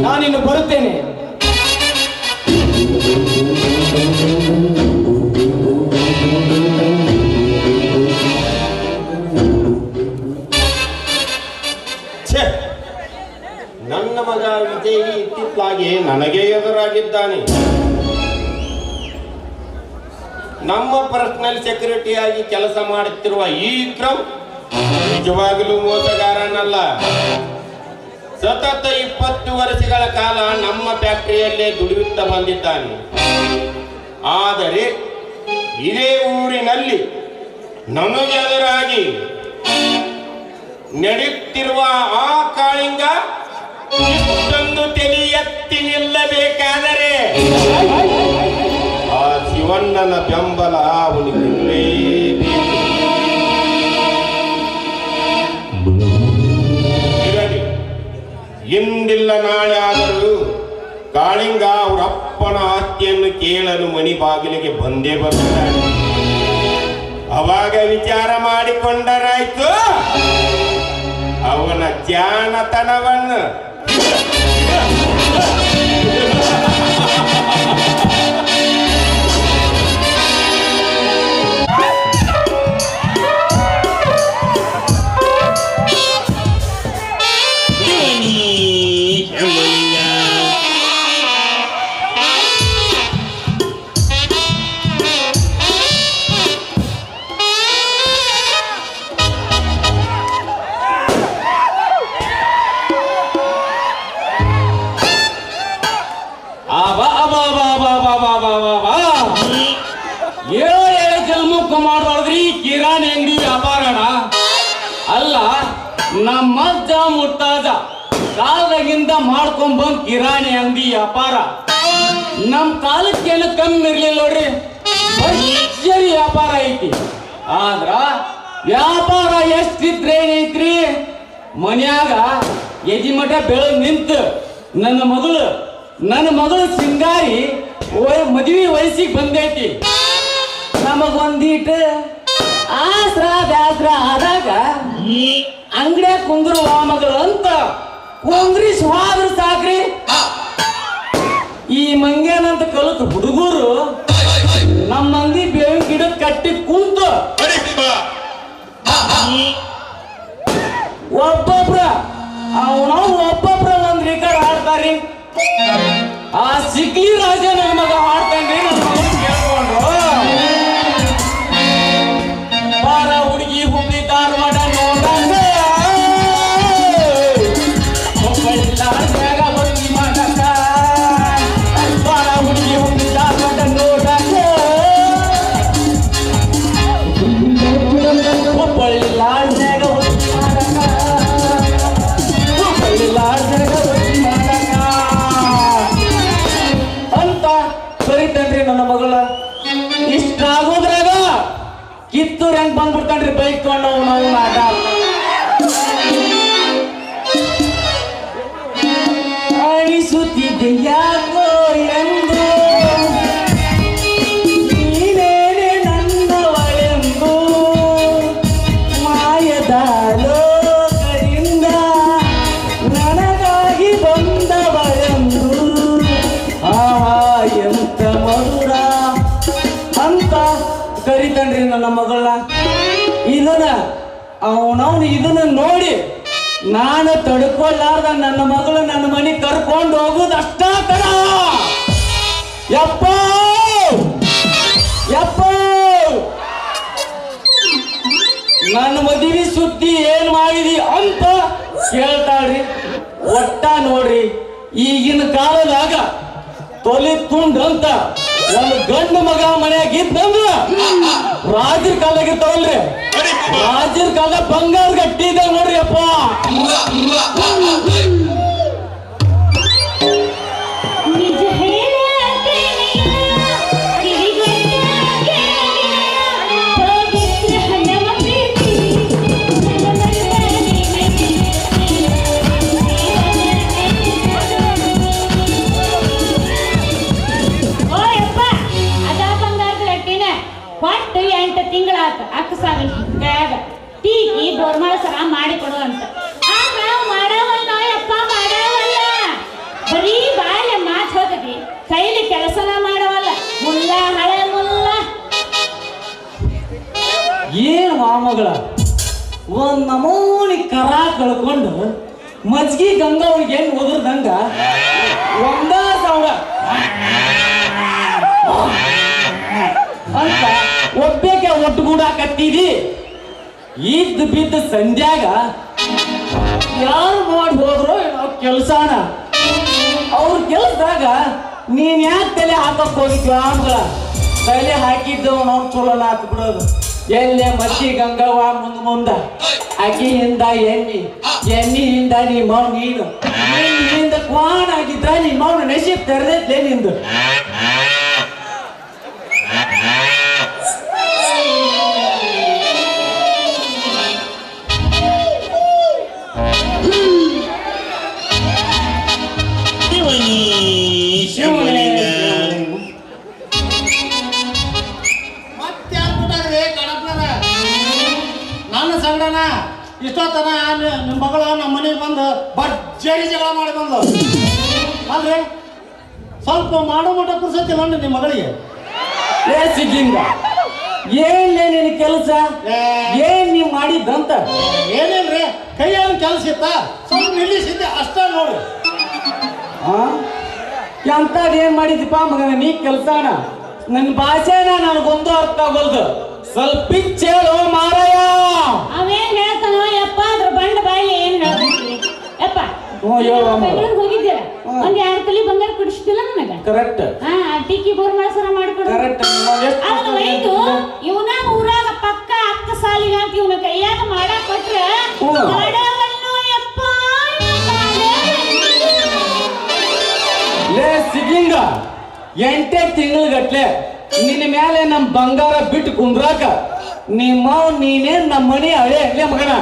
ನಾನಿನ್ನು ಬರುತ್ತೇನೆ. ನನ್ನ ಮಗ ವಿಜಯ್ ಇತ್ತಿತ್ತಲಾಗಿ ನನಗೆ ಎದುರಾಗಿದ್ದಾನೆ. ನಮ್ಮ ಪರ್ಸನಲ್ ಸೆಕ್ಯೂರಿಟಿಯಾಗಿ ಕೆಲಸ ಮಾಡುತ್ತಿರುವ ಈ ವಿಕ್ರಮ್ ನಿಜವಾಗಲೂ ಮೋಸಗಾರನಲ್ಲ. ಸತತ 20 ವರ್ಷಗಳ ಕಾಲ ನಮ್ಮ ಫ್ಯಾಕ್ಟರಿಯಲ್ಲೇ ದುಡಿಯುತ್ತಾ ಬಂದಿದ್ದಾನೆ. ಆದರೆ ಇದೇ ಊರಿನಲ್ಲಿ ನಮಗೆದುರಾಗಿ ನಡೆಯುತ್ತಿರುವ ಆ ಕಾಳಿಂಗ ಇಷ್ಟೊಂದು ತಲೆ ಎತ್ತಿ ನಿಲ್ಲಬೇಕಾದರೆ ಆ ಶಿವಣ್ಣನ ಬೆಂಬಲ ಅವನಿಗೆ ಇರಲಿ. ಇಂದಿಲ್ಲ ನಾಳೆ ಆದರೂ ಕಾಳಿಂಗ ಅವರ ಅಪ್ಪನ ಆಸ್ತಿಯನ್ನು ಕೇಳಲು ಮನಿ ಬಾಗಿಲಿಗೆ ಬಂದೇ ಬರುತ್ತಾನೆ. ಅವಾಗ ವಿಚಾರ ಮಾಡಿಕೊಂಡರಾಯ್ತು ಅವನ ಜಾಣತನವನ್ನು. ಮಾಡಬಾರ್ದ್ರಿ ಕಿರಾಣಿ ಅಂಗಡಿ ವ್ಯಾಪಾರಣ ಅಲ್ಲ. ನಮ್ಮ ಅಜ್ಜ ಮುತ್ತಾಜ ಕಾಲದಾಗಿಂದ ಮಾಡ್ಕೊಂಡ್ ಬಂದ್ ಕಿರಾಣಿ ಅಂಗಡಿ ವ್ಯಾಪಾರ ನಮ್ ಕಾಲಕ್ಕೇನು ಕಮ್ಮಿ ಇರ್ಲಿಲ್ಲ ನೋಡ್ರಿ. ಭರ್ಜರಿ ವ್ಯಾಪಾರ ಐತಿ. ಆದ್ರ ವ್ಯಾಪಾರ ಎಷ್ಟಿದ್ರೆ ಏನೈತ್ರಿ, ಮನ್ಯಾಗ ಯಜಿಮಠ ಬೆಳಗ್ ನಿಂತು ನನ್ನ ಮಗಳು ಸಿಂಗಾರಿ ಮದುವೆ ವಯಸ್ಸಿಗೆ ಬಂದೈತಿ. ನಮಗೊಂದೀಟ್ ಆಸ್ರ ಬ್ಯಾಸ್ರ ಆದಾಗ ಅಂಗಡಿಯಾಗ ಕುಂದ್ರು ಮಗಳು ಅಂತ ಕುಂದ್ರಿ ಸ್ವಾದ್ರ ಸಾಕ್ರಿ. ಈ ಮಂಗ್ಯಾನಂತ ಕಲಿತು ಹುಡುಗರು ನಮ್ಮ ಮಂದಿ ಬೇವಿನ ಗಿಡ ಕಟ್ಟಿ ಕುಂತು ಒಬ್ಬೊಬ್ರ ಒಬ್ಬೊಬ್ರ ಒಂದ್ ರಿಕಾರ್ಡ್ ಹಾಡ್ತಾರಿ. ಆ ಸಿಕ್ಲಿ ರಾಜ ನನ್ನ ಮಗ ಹಾಡ್ತಾನ್ರಿ. ನನ್ನ ಮಗ ಕೇಳ್ಕೊಂಡ್ರು ಬಾರ ಹುಡುಗಿ ಹುಬ್ಳಿ ಧಾರವಾಡ ನೋಡಂಗ ಹುಬ್ಬಳ್ಳಿ ಹುಡುಗಿ ಮಾಡಕ ಬಾರ ಹುಡುಗಿ ಹುಬ್ಳಿ ಧಾರವಾಡ ನೋಡಂಗ ಹುಬ್ಬಳ್ಳಿ ಲಾಡ್ನ್ಯಾಗ ಹುಡುಗಿ ಮಾಡಕ ಹುಬ್ಬಳ್ಳಿ ಲಾಡ್ನ್ಯಾಗ ಹುಡುಗಿ ಮಾಡಕ ಅಂತ ಅವನವನು ಇದನ್ನ ನೋಡಿ ನಾನು ತಡ್ಕೊಳ್ಳಾರ್ದ ನನ್ನ ಮಗಳು ನನ್ನ ಮನೆಗೆ ಕರ್ಕೊಂಡು ಹೋಗುದು ಅಷ್ಟ ಕಡ. ಯಪ್ಪ ಯಪ್ಪ ನನ್ನ ಮದುವೆ ಸುದ್ದಿ ಏನ್ ಮಾಡಿದಿ ಅಂತ ಕೇಳ್ತಾಳ್ರಿ. ಒಟ್ಟ ನೋಡ್ರಿ, ಈಗಿನ ಕಾಲದಾಗ ತೊಲಿ ತುಂಡ್ ಅಂತ ಒಂದು ಗಂಡು ಮಗ ಮನೆಯಾಗ ಇದ್ದಂದ್ರ ರಾಜರ ಕಾಲಾಗಿರ್ತಾವಲ್ರಿ, ರಾಜರ ಕಾಲ ಬಂಗಾರ ಗಟ್ಟಿ ಇದ್ದ ನೋಡ್ರಿ ಅಪ್ಪ. ಒಟ್ಟು 8 ತಿಂಗಳಾತ ಅಕ್ಕಸಾರಿ ಟೀಕಿ ಬೋರ್ಮಾಳ ಸರ ಮಾಡಿ ಕೊಡು ಅಂತ. ನಾವು ಮಾಡವಲ್ಲ ಯಪ್ಪ, ಮಾಡವಲ್ಲ. ಬರೀ ಬಾಳೆ ಮಾತು ಹೋಗದಿ, ಕೈಲಿ ಕೆಲಸನ ಮಾಡವಲ್ಲ. ಮುಲ್ಲ ಹಳೆ ಮುಲ್ಲ. ಏನ್ ಮಾಮಗಳ ಒಂದ್ ನಮೂನಿ ಕರ ಕಳ್ಕೊಂಡು ಮಜ್ಗಿ ಗಂಗಾ ಅವ್ರಿಗೆ ಏನ್ ಓದ್ರದಂಗ ಒಂದ ಸಾವಿರ ಅಂತ ಒಬ್ಬೇಕೆ ಒಟ್ಟುಗೂಡಾಕತ್ತೀವಿ. ಇದ್ದ ಬಿದ್ದ ಸಂಧ್ಯಾಗ ಯಾರು ಮಾಡಿ ಹೋದ್ರು ಕೆಲ್ಸಾನ. ಅವ್ರ ಕೆಲ್ಸದಾಗ ನೀನ್ ಯಾಕೆ ತಲೆ ಹಾಕಕ್ ಹೋಗಿದ್ವ ಅಂದ್ರ ತಲೆ ಹಾಕಿದ್ದವ ನಾವು ಚಲೋನ ಹಾಕಿ ಬಿಡೋದು. ಎಲ್ಲೇ ಮಚ್ಚಿ ಗಂಗವ್ವ ಮುಂದ ಅಕ್ಕಿಯಿಂದ ಎಣ್ಣಿಯಿಂದ ನಿಮ್ಮ ನೀನು ನಿನ್ನಿಂದ ಕ್ವಾಣ ಆಗಿದ್ರ ನಿಮ್ಮ ನಶೀಬ್ ತೆರೆದೇ ನಿಂದು. ನನ್ನ ಸಂಗಡನ ಇಷ್ಟೊತ್ತನ ನಿಮ್ಮ ಮಗಳು ನಮ್ಮ ಮನೆಗೆ ಬಂದು ಭರ್ಜರಿ ಜಗಳ ಮಾಡಿ ಬಂದು ಅಲ್ರಿ ಸ್ವಲ್ಪ ಮಾಡೋ ಮಟ್ಟ ಪುರ್ಸತ್ತಿಲ್ಲ ನಿಮ್ಮ ಮಗಳಿಗೆ. ಸಿಗ್ಲಿಂಗ ಏನ್ ನಿನ್ ಕೆಲಸ ಏನ್ ನೀವ್ ಮಾಡಿದ್ದಂತ? ಏನೇನ್ರಿ ಕೈಯಾಗ ಕೆಲಸ ಇತ್ತ ಸ್ವಲ್ಪ ನಿಲ್ಲಿಸಿದ್ದೆ ಅಷ್ಟ ನೋಡು. ಎಂತದ್ ಏನ್ ಮಾಡಿದಿಪ್ಪ ಮಗನ ನೀ ಕೆಲ್ಸಾನ? ನನ್ ಭಾಷೆನ ನನಗೊಂದು ಅರ್ಥ ಆಗೋಲ್ದು. ಸ್ವಲ್ಪ ಹೇಳು ಮಾರಾಯ. ಅವೇನ್ ಹೇಳ್ತಾನೋ ಯಪ್ಪ, ಅದ್ರ ಬಂಡ ಬಾಯಿ ಏನ್ ಹೇಳ್ತೀನಿ ಯಪ್ಪ. ಬೆಂಗಳೂರಿಗೆ ಹೋಗಿದ್ದೀರ, ಒಂದ್ 2 ತೊಲಿ ಬಂಗಾರ ಕೊಡಿಸ್ತಿಲ್ಲ ನನಗ. ಕರೆಕ್ಟ್. ಟೀಕಿ ಬೋರ್ ಮಾಸರ ಮಾಡ್ಕೊಡು. ಅದನ್ನ ಒಯ್ದು ಇವನ ಊರಾಗ ಪಕ್ಕ ಅಕ್ಕ ಸಾಲಿಗೆ ಅಂತ ಇವನ ಕೈಯಾಗ ಮಾಡಾಕ್ ಕೊಟ್ರ ಮಾಡವಲ್ಲೋ ಯಪ್ಪ. ಲೇ ಸಿಗ್ಲಿಂಗ, 8 ತಿಂಗಳಗಟ್ಲೆ ನಿನ್ನ ಮೇಲೆ ನಮ್ ಬಂಗಾರ ಬಿಟ್ಟು ಕುಂದ್ರಾಕ ನಿಮ್ಮ ನೀನೇ ನಮ್ಮ ಮನೆ ಹಳೆ ಅಲ್ಲೇ ಮಗನ.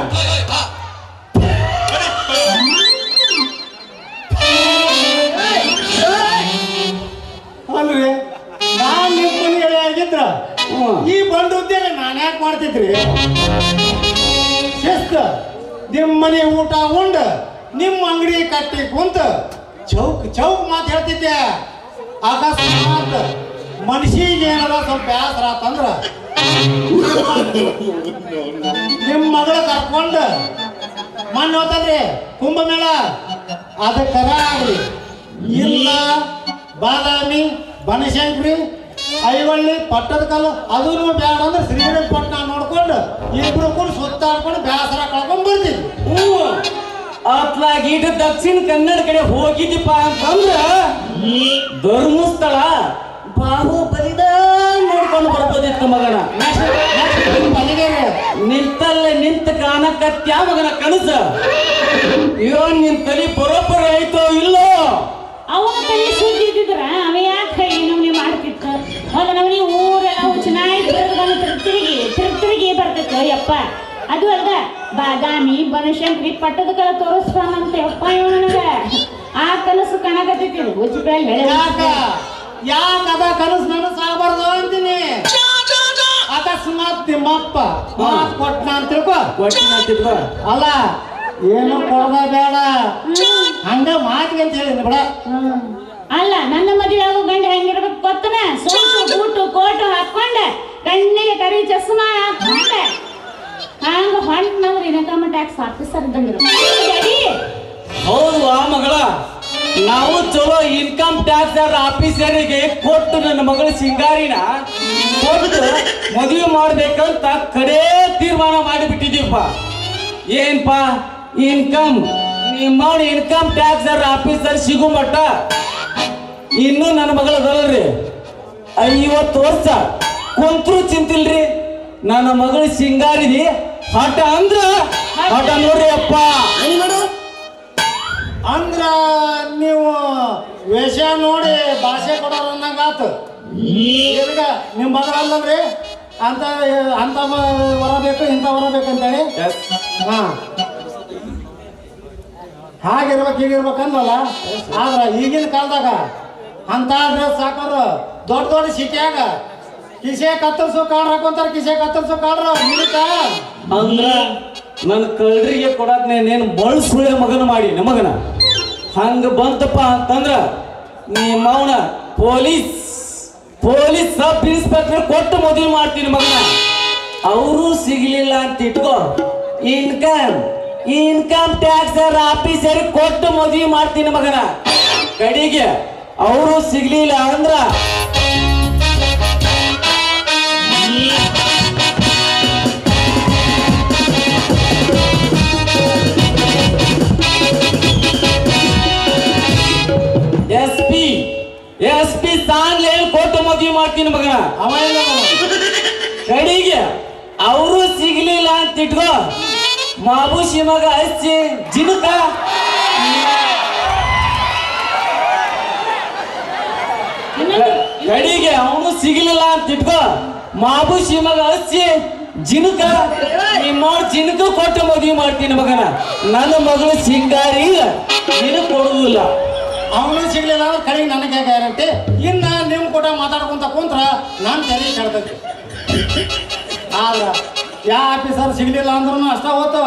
ಅಲ್ರಿ ನಾನ್ ನಿಮ್ ಮನೆ ಹಳೆ ಆಗಿದ್ರ ಈ ಬಂದು ಉದ್ಯೋಗ ನಾನು ಯಾಕೆ ಮಾಡ್ತಿದ್ರಿ? ಶಿಸ್ತ ನಿಮ್ಮ ಮನೆ ಊಟ ಉಂಡ ನಿಮ್ಮ ಅಂಗಡಿ ಕಟ್ಟಿ ಕುಂತ ಚೌಕ್ ಮಾತು ಹೇಳ್ತಿದ್ದೆ. ಅಕಸ್ಮಾತ್ ಮನುಷ್ಯಗೆ ಏನದ ಸ್ವಲ್ಪ ಬೇಸರ ಆತಂದ್ರ ನಿಮ್ಮ ಮಗಳ ಕರ್ಕೊಂಡು ಮಣ್ಣು ಹೋತದ್ರಿ ಕುಂಭಮೇಳ ಅದಕ್ಕೆ ಕರ ಆಗ್ರಿ ಇಲ್ಲ ಬಾದಾಮಿ ಬನಶಂಕರಿ ಐವಳ್ಳಿ ಪಟ್ಟದ ಕಲ್ಲು ಅದನ್ನು ಬೇಡ ಅಂದ್ರೆ ಶ್ರೀರಂಗಪಟ್ಟಣ ನೋಡ್ಕೊಂಡು ಇಬ್ರು ಕೂಡ ಸುತ್ತಾಡ್ಕೊಂಡು ಬೇಸರ ಕಳ್ಕೊಂಡ್ ಬರ್ತಿದ್ವಿ. ಅತ್ಲಾಗ ಇಟ್ಟು ದಕ್ಷಿಣ ಕನ್ನಡ ಕಡೆ ಹೋಗಿದ್ದೀಪ ಅಂತಂದ್ರ ಧರ್ಮಸ್ಥಳ ಬಾಹುಬಲಿದ ನೋಡ್ಕೊಂಡು ಬರ್ಬೋದಿತ್ತು ಮಗನ. ನಿಂತಲ್ಲೇ ನಿಂತ ಕಾಣಕತ್ಯ ಮಗನ ಕನಸ. ಇವನ್ ನಿನ್ ತಲೆ ಬರೋಬ್ಬರಿ ಆಯ್ತೋ ಇಲ್ಲೋ? ಅವನ ತಲೆ ಸುದ್ದಿದ್ರ ಅವ ಯಾಕೆ ನಮ್ನಿ ಮಾಡ್ತಿತ್ತ? ಅಲ್ಲ ನಮ್ನಿ ಊರೆಲ್ಲ ಚೆನ್ನಾಗಿ ತಿರುಗಿ ಬರ್ತೈತೆ ಯಪ್ಪ. ಅದು ಅಲ್ದ ಬಾದಾಮಿ ಬನಶಂಕರಿ ಪಟ್ಟದ ಕಲ ತೋರಿಸ್ತಾನಂತ ಯಪ್ಪ ಇವ ನನಗ. ಆ ಕನಸು ಕಾಣಕತ್ತೈತಿ ಯಾಕದ ಕನಸು ನನಸು ಆಗಬಾರ್ದು ಅಂತೀನಿ. ಅಕಸ್ಮಾತ್ ನಿಮ್ಮಪ್ಪ ಮಾತು ಕೊಟ್ಟ ಅಂತ ತಿಳ್ಕೊ. ಅಲ್ಲ ಏನು ಕೊಡದ ಬೇಡ ಹಂಗ ಮಾತಿಗೆ ಅಂತ ಹೇಳಿ ಬಿಡ. ಅಲ್ಲ ನನ್ನ ಮದುವೆ ಆಗೋ ಗಂಡ ಹೆಂಗಿರ್ಬೇಕು ಗೊತ್ತನ? ಸೂಟು ಬೂಟು ಕೋಟು ಹಾಕೊಂಡ ಕಣ್ಣಿಗೆ ಕರಿ ಚಸ್ಮಾ ಹಾಕೊಂಡ ಹಂಗ ಹೊಂಟ್ನಂದ್ರ ಇನ್ಕಮ್ ಟ್ಯಾಕ್ಸ್ ಆಫೀಸರ್ ಇದ್ದಂಗಿರು ಡ್ಯಾಡಿ. ಹೌದು ಆ ಮಗಳ, ನಾವು ಚಲೋ ಇನ್ಕಮ್ ಟ್ಯಾಕ್ಸ್ ಆಫೀಸರಿಗೆ ಕೊಟ್ಟು ನನ್ನ ಮಗಳ ಸಿಂಗಾರಿನ ಕೊಟ್ಟು ಮದುವೆ ಮಾಡ್ಬೇಕಂತ ಕಡೇ ತೀರ್ಮಾನ ಮಾಡಿಬಿಟ್ಟಿದೀವಪ್ಪ. ಏನ್ಪ ಇನ್ಕಮ್ ನಿಮ್ಮ ಇನ್ಕಮ್ ಟ್ಯಾಕ್ಸ್ ಆಫೀಸರ್ ಸಿಗು ಮಟ್ಟ ಇನ್ನು ನನ್ನ ಮಗಳದಲ್ರಿ 50 ವರ್ಷ ಕುಂತ್ರು ಚಿಂತಿಲ್ರಿ. ನನ್ನ ಮಗಳ ಸಿಂಗಾರಿದಿ ಹಠ ಅಂದ್ರ ಹಠ ನೋಡ್ರಿ ಅಪ್ಪ. ಅಂದ್ರ ನೀವು ವೇಷ ನೋಡಿ ಭಾಷೆ ಕೊಡೋರು ಅನ್ನಂಗಾತು. ಈಗ ನಿಮ್ಮ ಮಗಳಲ್ಲವ್ರಿ ಅಂತ ಅಂತ ವರ ಬೇಕು ಇಂಥ ವರ ಬೇಕಂತೇಳಿ ಹಾ ಹಾಗಿರ್ಬೇಕು ಹೀಗಿರ್ಬೇಕಂದ್ರಲ್ಲ. ಆದ್ರ ಈಗಿನ ಕಾಲದಾಗ ಅಂತ ಡ್ರೆಸ್ ಹಾಕೋರು ದೊಡ್ಡ ದೊಡ್ಡ ಸಿಟಿಯಾಗ ಕಿಸೆ ಕತ್ತರಿಸೋ ಕಾಡ್ ಹಾಕೊಂತಾರ. ಕಿಸೆ ಕತ್ತರಿಸೋ ಕಾಡ್ರ ಮುಗಿತ ಅಂದ್ರ ನನ್ನ ಕಳ್ರಿಗೆ ಕೊಡಾಕ್ ನೇನು ಬಳಸುಳೆ ಮಗನ ಮಾಡಿ ನಮಗನ ಹಂಗ ಬಂತಪ್ಪ ಅಂತಂದ್ರ ನಿಮ್ಮವನ ಪೊಲೀಸ್ ಸಬ್ ಇನ್ಸ್ಪೆಕ್ಟರ್ ಕೊಟ್ಟು ಮದುವೆ ಮಾಡ್ತೀನಿ ಮಗನ. ಅವರು ಸಿಗ್ಲಿಲ್ಲ ಅಂತ ಇಟ್ಕೋ, ಇನ್ಕಮ್ ಟ್ಯಾಕ್ಸ್ ಆಫೀಸರ್ ಕೊಟ್ಟು ಮದುವೆ ಮಾಡ್ತೀನಿ ಮಗನ. ಕಡೆಗೆ ಅವರು ಸಿಗ್ಲಿಲ್ಲ ಅಂದ್ರ ಎಸ್ ಪಿ ಸಾಂಗ್ಲೇ ಕೊಟ್ಟು ಮದುವೆ ಮಾಡ್ತೀನಿ ಮಗನ. ಕಡೆಗೆ ಅವರು ಸಿಗ್ಲಿಲ್ಲ ಅಂತ ಇಟ್ಕೋ, ಮಾಬೂಶಿ ಮಗ ಹಚ್ಚಿ ಜಿನುಕ ಕಡೆಗೆ ಅವನು ಸಿಗ್ಲಿಲ್ಲ ಅಂತ ಇಟ್ಕೋ, ಮಾಬೂಶಿ ಮಗ ಹಚ್ಚಿ ಜಿನುಕ ನಿಮ್ಮ ಜಿನುಕ ಕೊಟ್ಟು ಮದುವೆ ಮಾಡ್ತೀನಿ ಮಗನ. ನನ್ನ ಮಗಳು ಸಿಂಗಾರಿ ನೀನು ಕೊಡುವುದಿಲ್ಲ. ಅವನು ಸಿಗ್ಲಿಲ್ಲ ಅಂದ್ರೆ ಕಡೆಗೆ ನನಗೆ ಗ್ಯಾರಂಟಿ. ಇನ್ನ ನಿಮ್ ಕೂಡ ಮಾತಾಡ್ಕೊಂತ ಕುಂತ್ರ ನಾನು ತೆರಿಗೆ ಕಡ್ತೈತಿ. ಆದ್ರ ಯಾವ ಆಫೀಸರ್ ಸಿಗ್ಲಿಲ್ಲ ಅಂದ್ರೂ ಅಷ್ಟ ಹೋತು.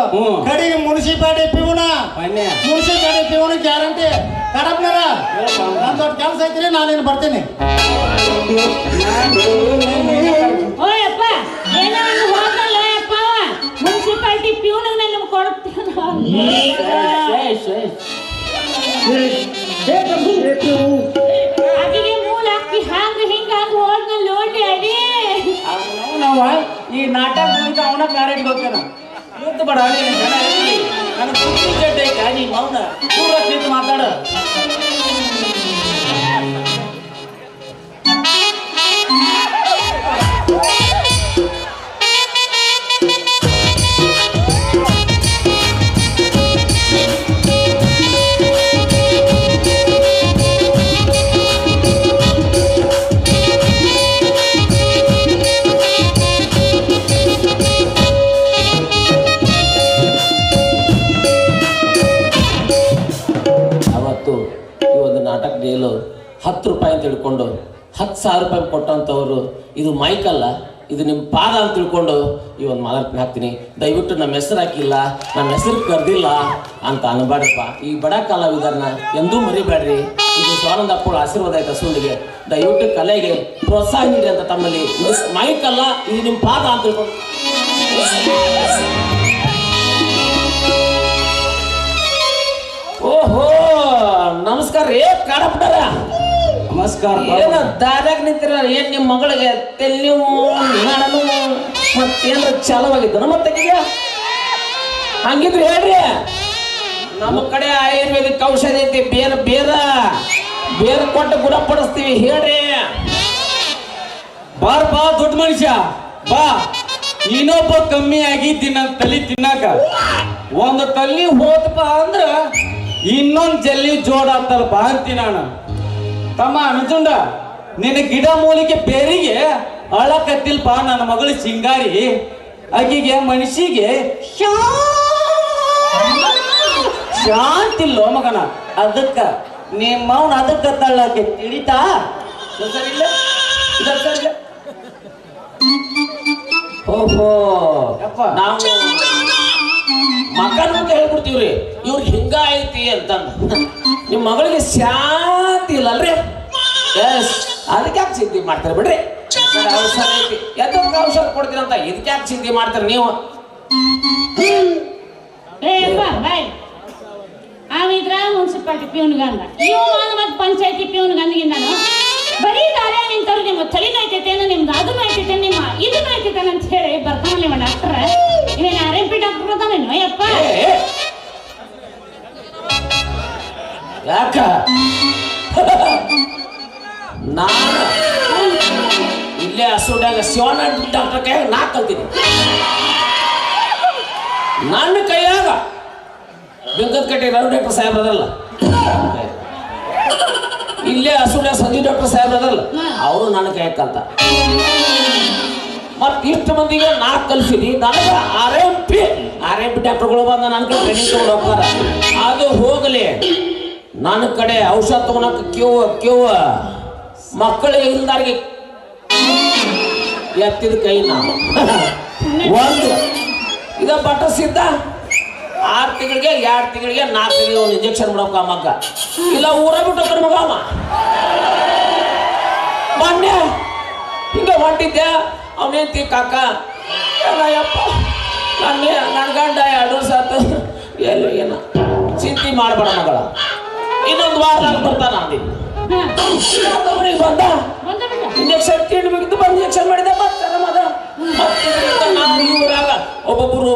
ಕಡೆಗೆ ಮುನ್ಸಿಪಾಲಿಟಿ ಪಿವನ ಗ್ಯಾರಂಟಿ. ಕಡಪ್ನರ ನನ್ ದೊಡ್ಡ ಕೆಲಸ ಐತ್ರಿ, ನಾನೇನು ಬರ್ತೀನಿ. ಓಯಪ್ಪ ಏನೋ ಒಂದು ಹೋಗಲ್ಲ ಅಪ್ಪ, ಮುನ್ಸಿಪಾಲಿಟಿ ಪ್ಯೂನಿಗೆ ನಿಮ್ಗೆ ಕೊಡ್ತೀನಿ. ಅದಿಗೆ ಮೂಲ ಹಾಕಿ ಹಂಗ ಹಿಂಗ ಹೋದ್ನ ನೋಡಿ ಅಡಿ ನಾವ ಈ ನಾಟಕ ಮುಗಿದ ಅವನ ಮ್ಯಾರೇಜ್ ಹೋಗ್ತಾನ ಕೂತ್ ಬಡ ನನ್ನ ಕುರ್ಚಿ ಜಡ್ಡ ಐತೆ ನೀ ಮೌನ ದೂರ ನಿಂತು ಮಾತಾಡ. ಡೇಲು 10 ರೂಪಾಯಿ ಅಂತ ತಿಳ್ಕೊಂಡು 10,000 ರೂಪಾಯಿ ಕೊಟ್ಟಂಥವ್ರು ಇದು ಮೈಕಲ್ಲ, ಇದು ನಿಮ್ಮ ಪಾದ ಅಂತ ತಿಳ್ಕೊಂಡು ಈ ಒಂದು ಮಾತಾಡ್ತೀನಿ ಹಾಕ್ತೀನಿ. ದಯವಿಟ್ಟು ನಮ್ಮ ಹೆಸರು ಹಾಕಿಲ್ಲ, ನಮ್ಮ ಹೆಸರು ಕರೆದಿಲ್ಲ ಅಂತ ಅನ್ಬೇಡಪ್ಪ. ಈ ಬಡ ಕಲಾವಿದರನ್ನ ಎಂದೂ ಮರಿಬೇಡ್ರಿ. ಇದು ಸ್ವಾನಂದ ಅಪ್ಪಳ ಆಶೀರ್ವಾದ ಆಯ್ತು ಸುಳ್ಳಿಗೆ. ದಯವಿಟ್ಟು ಕಲೆಗೆ ಪ್ರೋತ್ಸಾಹ ನೀಡಿ ಅಂತ ತಮ್ಮಲ್ಲಿ. ಇದು ಮೈಕಲ್ಲ, ಇದು ನಿಮ್ಮ ಪಾದ ಅಂತ ತಿಳ್ಕೊಂಡು. ಓಹೋ ನಮಸ್ಕಾರ ರೀ ಕಾಡಪ್ಪರ. ನಮಸ್ಕಾರ. ಏನ ದಾರ್ಯಾಗ ನಿಂತಿರ? ಏನ್ ನಿಮ್ಮ ಮಗಳಿಗೆ ತೆಲ್ಲಿ ಮತ್ತೇನ ಚಾಲವಾಗಿದ್ದನ ಮತ್ತೆ ಹಂಗಿದ್ರೆ ಹೇಳ್ರಿ. ನಮ್ಮ ಕಡೆ ಆಯುರ್ವೇದಿಕ್ ಔಷಧಿ ಐತಿ, ಬೇರೆ ಕೊಟ್ಟು ಗುಣಪಡಿಸ್ತೀವಿ ಹೇಳ್ರಿ. ಬಾರ್ ಬಾ ದೊಡ್ಡ ಮನುಷ್ಯ ಬಾ. ಇನ್ನೊಬ್ಬ ಕಮ್ಮಿ ಆಗಿದ್ದಿ ನನ್ನ ತಲಿ ತಿನ್ನಾಕ. ಒಂದು ತಲ್ಲಿ ಹೋತಪ್ಪ ಅಂದ್ರ ಇನ್ನೊಂದ್ ಜಲ್ಲಿ ಜೋಡ ಆಗ್ತಾರಪ್ಪ ಅಂತೀನಿ ನಾನು. ತಮ್ಮ ನಂಜುಂಡ ನಿನ್ನ ಗಿಡ ಮೂಲಿಕೆ ಬೇರಿಗೆ ಅಳಕತ್ತಿಲ್ಪ ನನ್ನ ಮಗಳು ಸಿಂಗಾರಿ. ಆಕಿಗೆ ಮನುಷ್ಯಗೆ ಶಾಂತಿಲ್ಲೋ ಮಗನ. ಅದಕ್ಕ ನಿಮ್ಮವನ ಅದಕ್ಕ ತಳ್ಳಕ್ಕೆ ತಿಳಿತಾ ಓಹೋ ನಾವು ಮಕ್ಕಳ ಅಂತ ಹೇಳ್ಬಿಡ್ತೀವ್ರಿ, ಇವ್ರಿಗೆ ಹಿಂಗ ಐತಿ ಅಂತಂದು. ನಿಮ್ಮ ಮಗಳಿಗೆ ಶಾಂತಿ ಇಲ್ಲಲ್ರಿ? ಎಸ್, ಅದಕ್ಕೆ ಯಾಕೆ ಚಿಂತೆ ಮಾಡ್ತಾರೆ ಬಿಡ್ರಿ. ಔಷಧ ಐತಿ, ಎದ್ದಕ್ಕೆ ಔಷಧ ಕೊಡ್ತೀರಂತ ಇದಕ್ಕೆ ಯಾಕೆ ಚಿಂತೆ ಮಾಡ್ತಾರೆ ನೀವು? ಬಾಯ್ ಅವಿದ್ರ ಮುನ್ಸಿಪಾಲಿಟಿ ಪ್ಯೂನ್ ಗಂಡ ಇವು ಮತ್ತೆ ಪಂಚಾಯತಿ ಪ್ಯೂನ್ ಗಂಡಗಿಂದಾನು ಬರೀ ದಾರ್ಯ ನಿಂತವ್ರು ನಿಮ್ಮ ತಲೆ ನೋಯ್ತೈತೇನು ನಿಮ್ದು ಅದು ನೋಯ್ತೈತೆ ನಿಮ್ಮ ಇದು ನೋಯ್ತೈತೇನೆ ಅಂತ ಹೇಳಿ ಬರ್ತಾನೆ ನಿಮ್ಮ ಡಾಕ್ಟರ್ ಇವೇನು RMP ಡಾಕ್ಟರ್ ಅದಾನೇನು ಯಪ್ಪ ಯಾಕ ನಾನು ಇಲ್ಲೇ ಹಸುಡ್ಯಾಗ ಶಿವಣ್ಣ ಡಾಕ್ಟರ್ ಕೈಯಾಗ ನಾ ಕಲ್ತೀನಿ ನನ್ನ ಕೈಯಾಗ ಬೆಂಕದ ಕಟ್ಟೆ ರವಿ ಡಾಕ್ಟರ್ ಸಾಹೇಬ್ರ ಅದಲ್ಲ ಇಲ್ಲೇ ಹಸುಡ್ಯಾಗ ಸಂಜೀವ್ ಡಾಕ್ಟರ್ ಸಾಹೇಬ್ರ ಅದಲ್ಲ ಅವರು ನನ್ನ ಕೈಯಾಗ ಕಲ್ತ ಮತ್ತೆ ಇಷ್ಟು ಮಂದಿಗೆ ನಾ ಕಲ್ಸಿನಿ ನನಗೆ RMP ಡಾಕ್ಟರ್ಗಳು ಬಂದ ನನ್ನ ಕಡೆ ಟ್ರೈನಿಂಗ್ ತಗೊಂಡು ಹೋಗ್ತಾರೆ ಅದು ಹೋಗಲಿ ನನ್ನ ಕಡೆ ಔಷಧ ತಗೊಳಕ ಕ್ಯೂ ಮಕ್ಕಳು ಇಲ್ದಾರಿಗೆ ಎತ್ತಿದ ಕೈ ನಾವು ಒಂದು ಇದ ಬಟ್ಟಸಿದ್ದ 6 ತಿಂಗಳಿಗೆ 2 ತಿಂಗಳಿಗೆ 4 ತಿಂಗಳಿಗೆ ಒಂದು ಇಂಜೆಕ್ಷನ್ ಮಾಡಕ ಮಗ ಇಲ್ಲ ಊರ ಬಿಟ್ಟು ಮಗ ಅವ ಮೊನ್ನೆ ಹಿಂಗ ಹೊಂಟಿದ್ದೆ ಅವನೇಂತಿ ಕಾಕ ಯಪ್ಪ ನನ್ನ ಗಂಡ 2 ವರ್ಷ ಆತು ಎಲ್ಲ ಏನ ಚಿಂತೆ ಮಾಡಬೇಡ ಮಗಳ ಇನ್ನೊಂದು ವಾರದಾಗ ಬರ್ತಾನ ಅಂದಿದ್ದು ಬಂದ ಇಂಜೆಕ್ಷನ್ ತಿಂಡ್ಬೇಕಿತ್ತು ಬಂದು ಇಂಜೆಕ್ಷನ್ ಮಾಡಿದೆ ಮತ್ತೆ ಒಬ್ಬೊಬ್ಬರು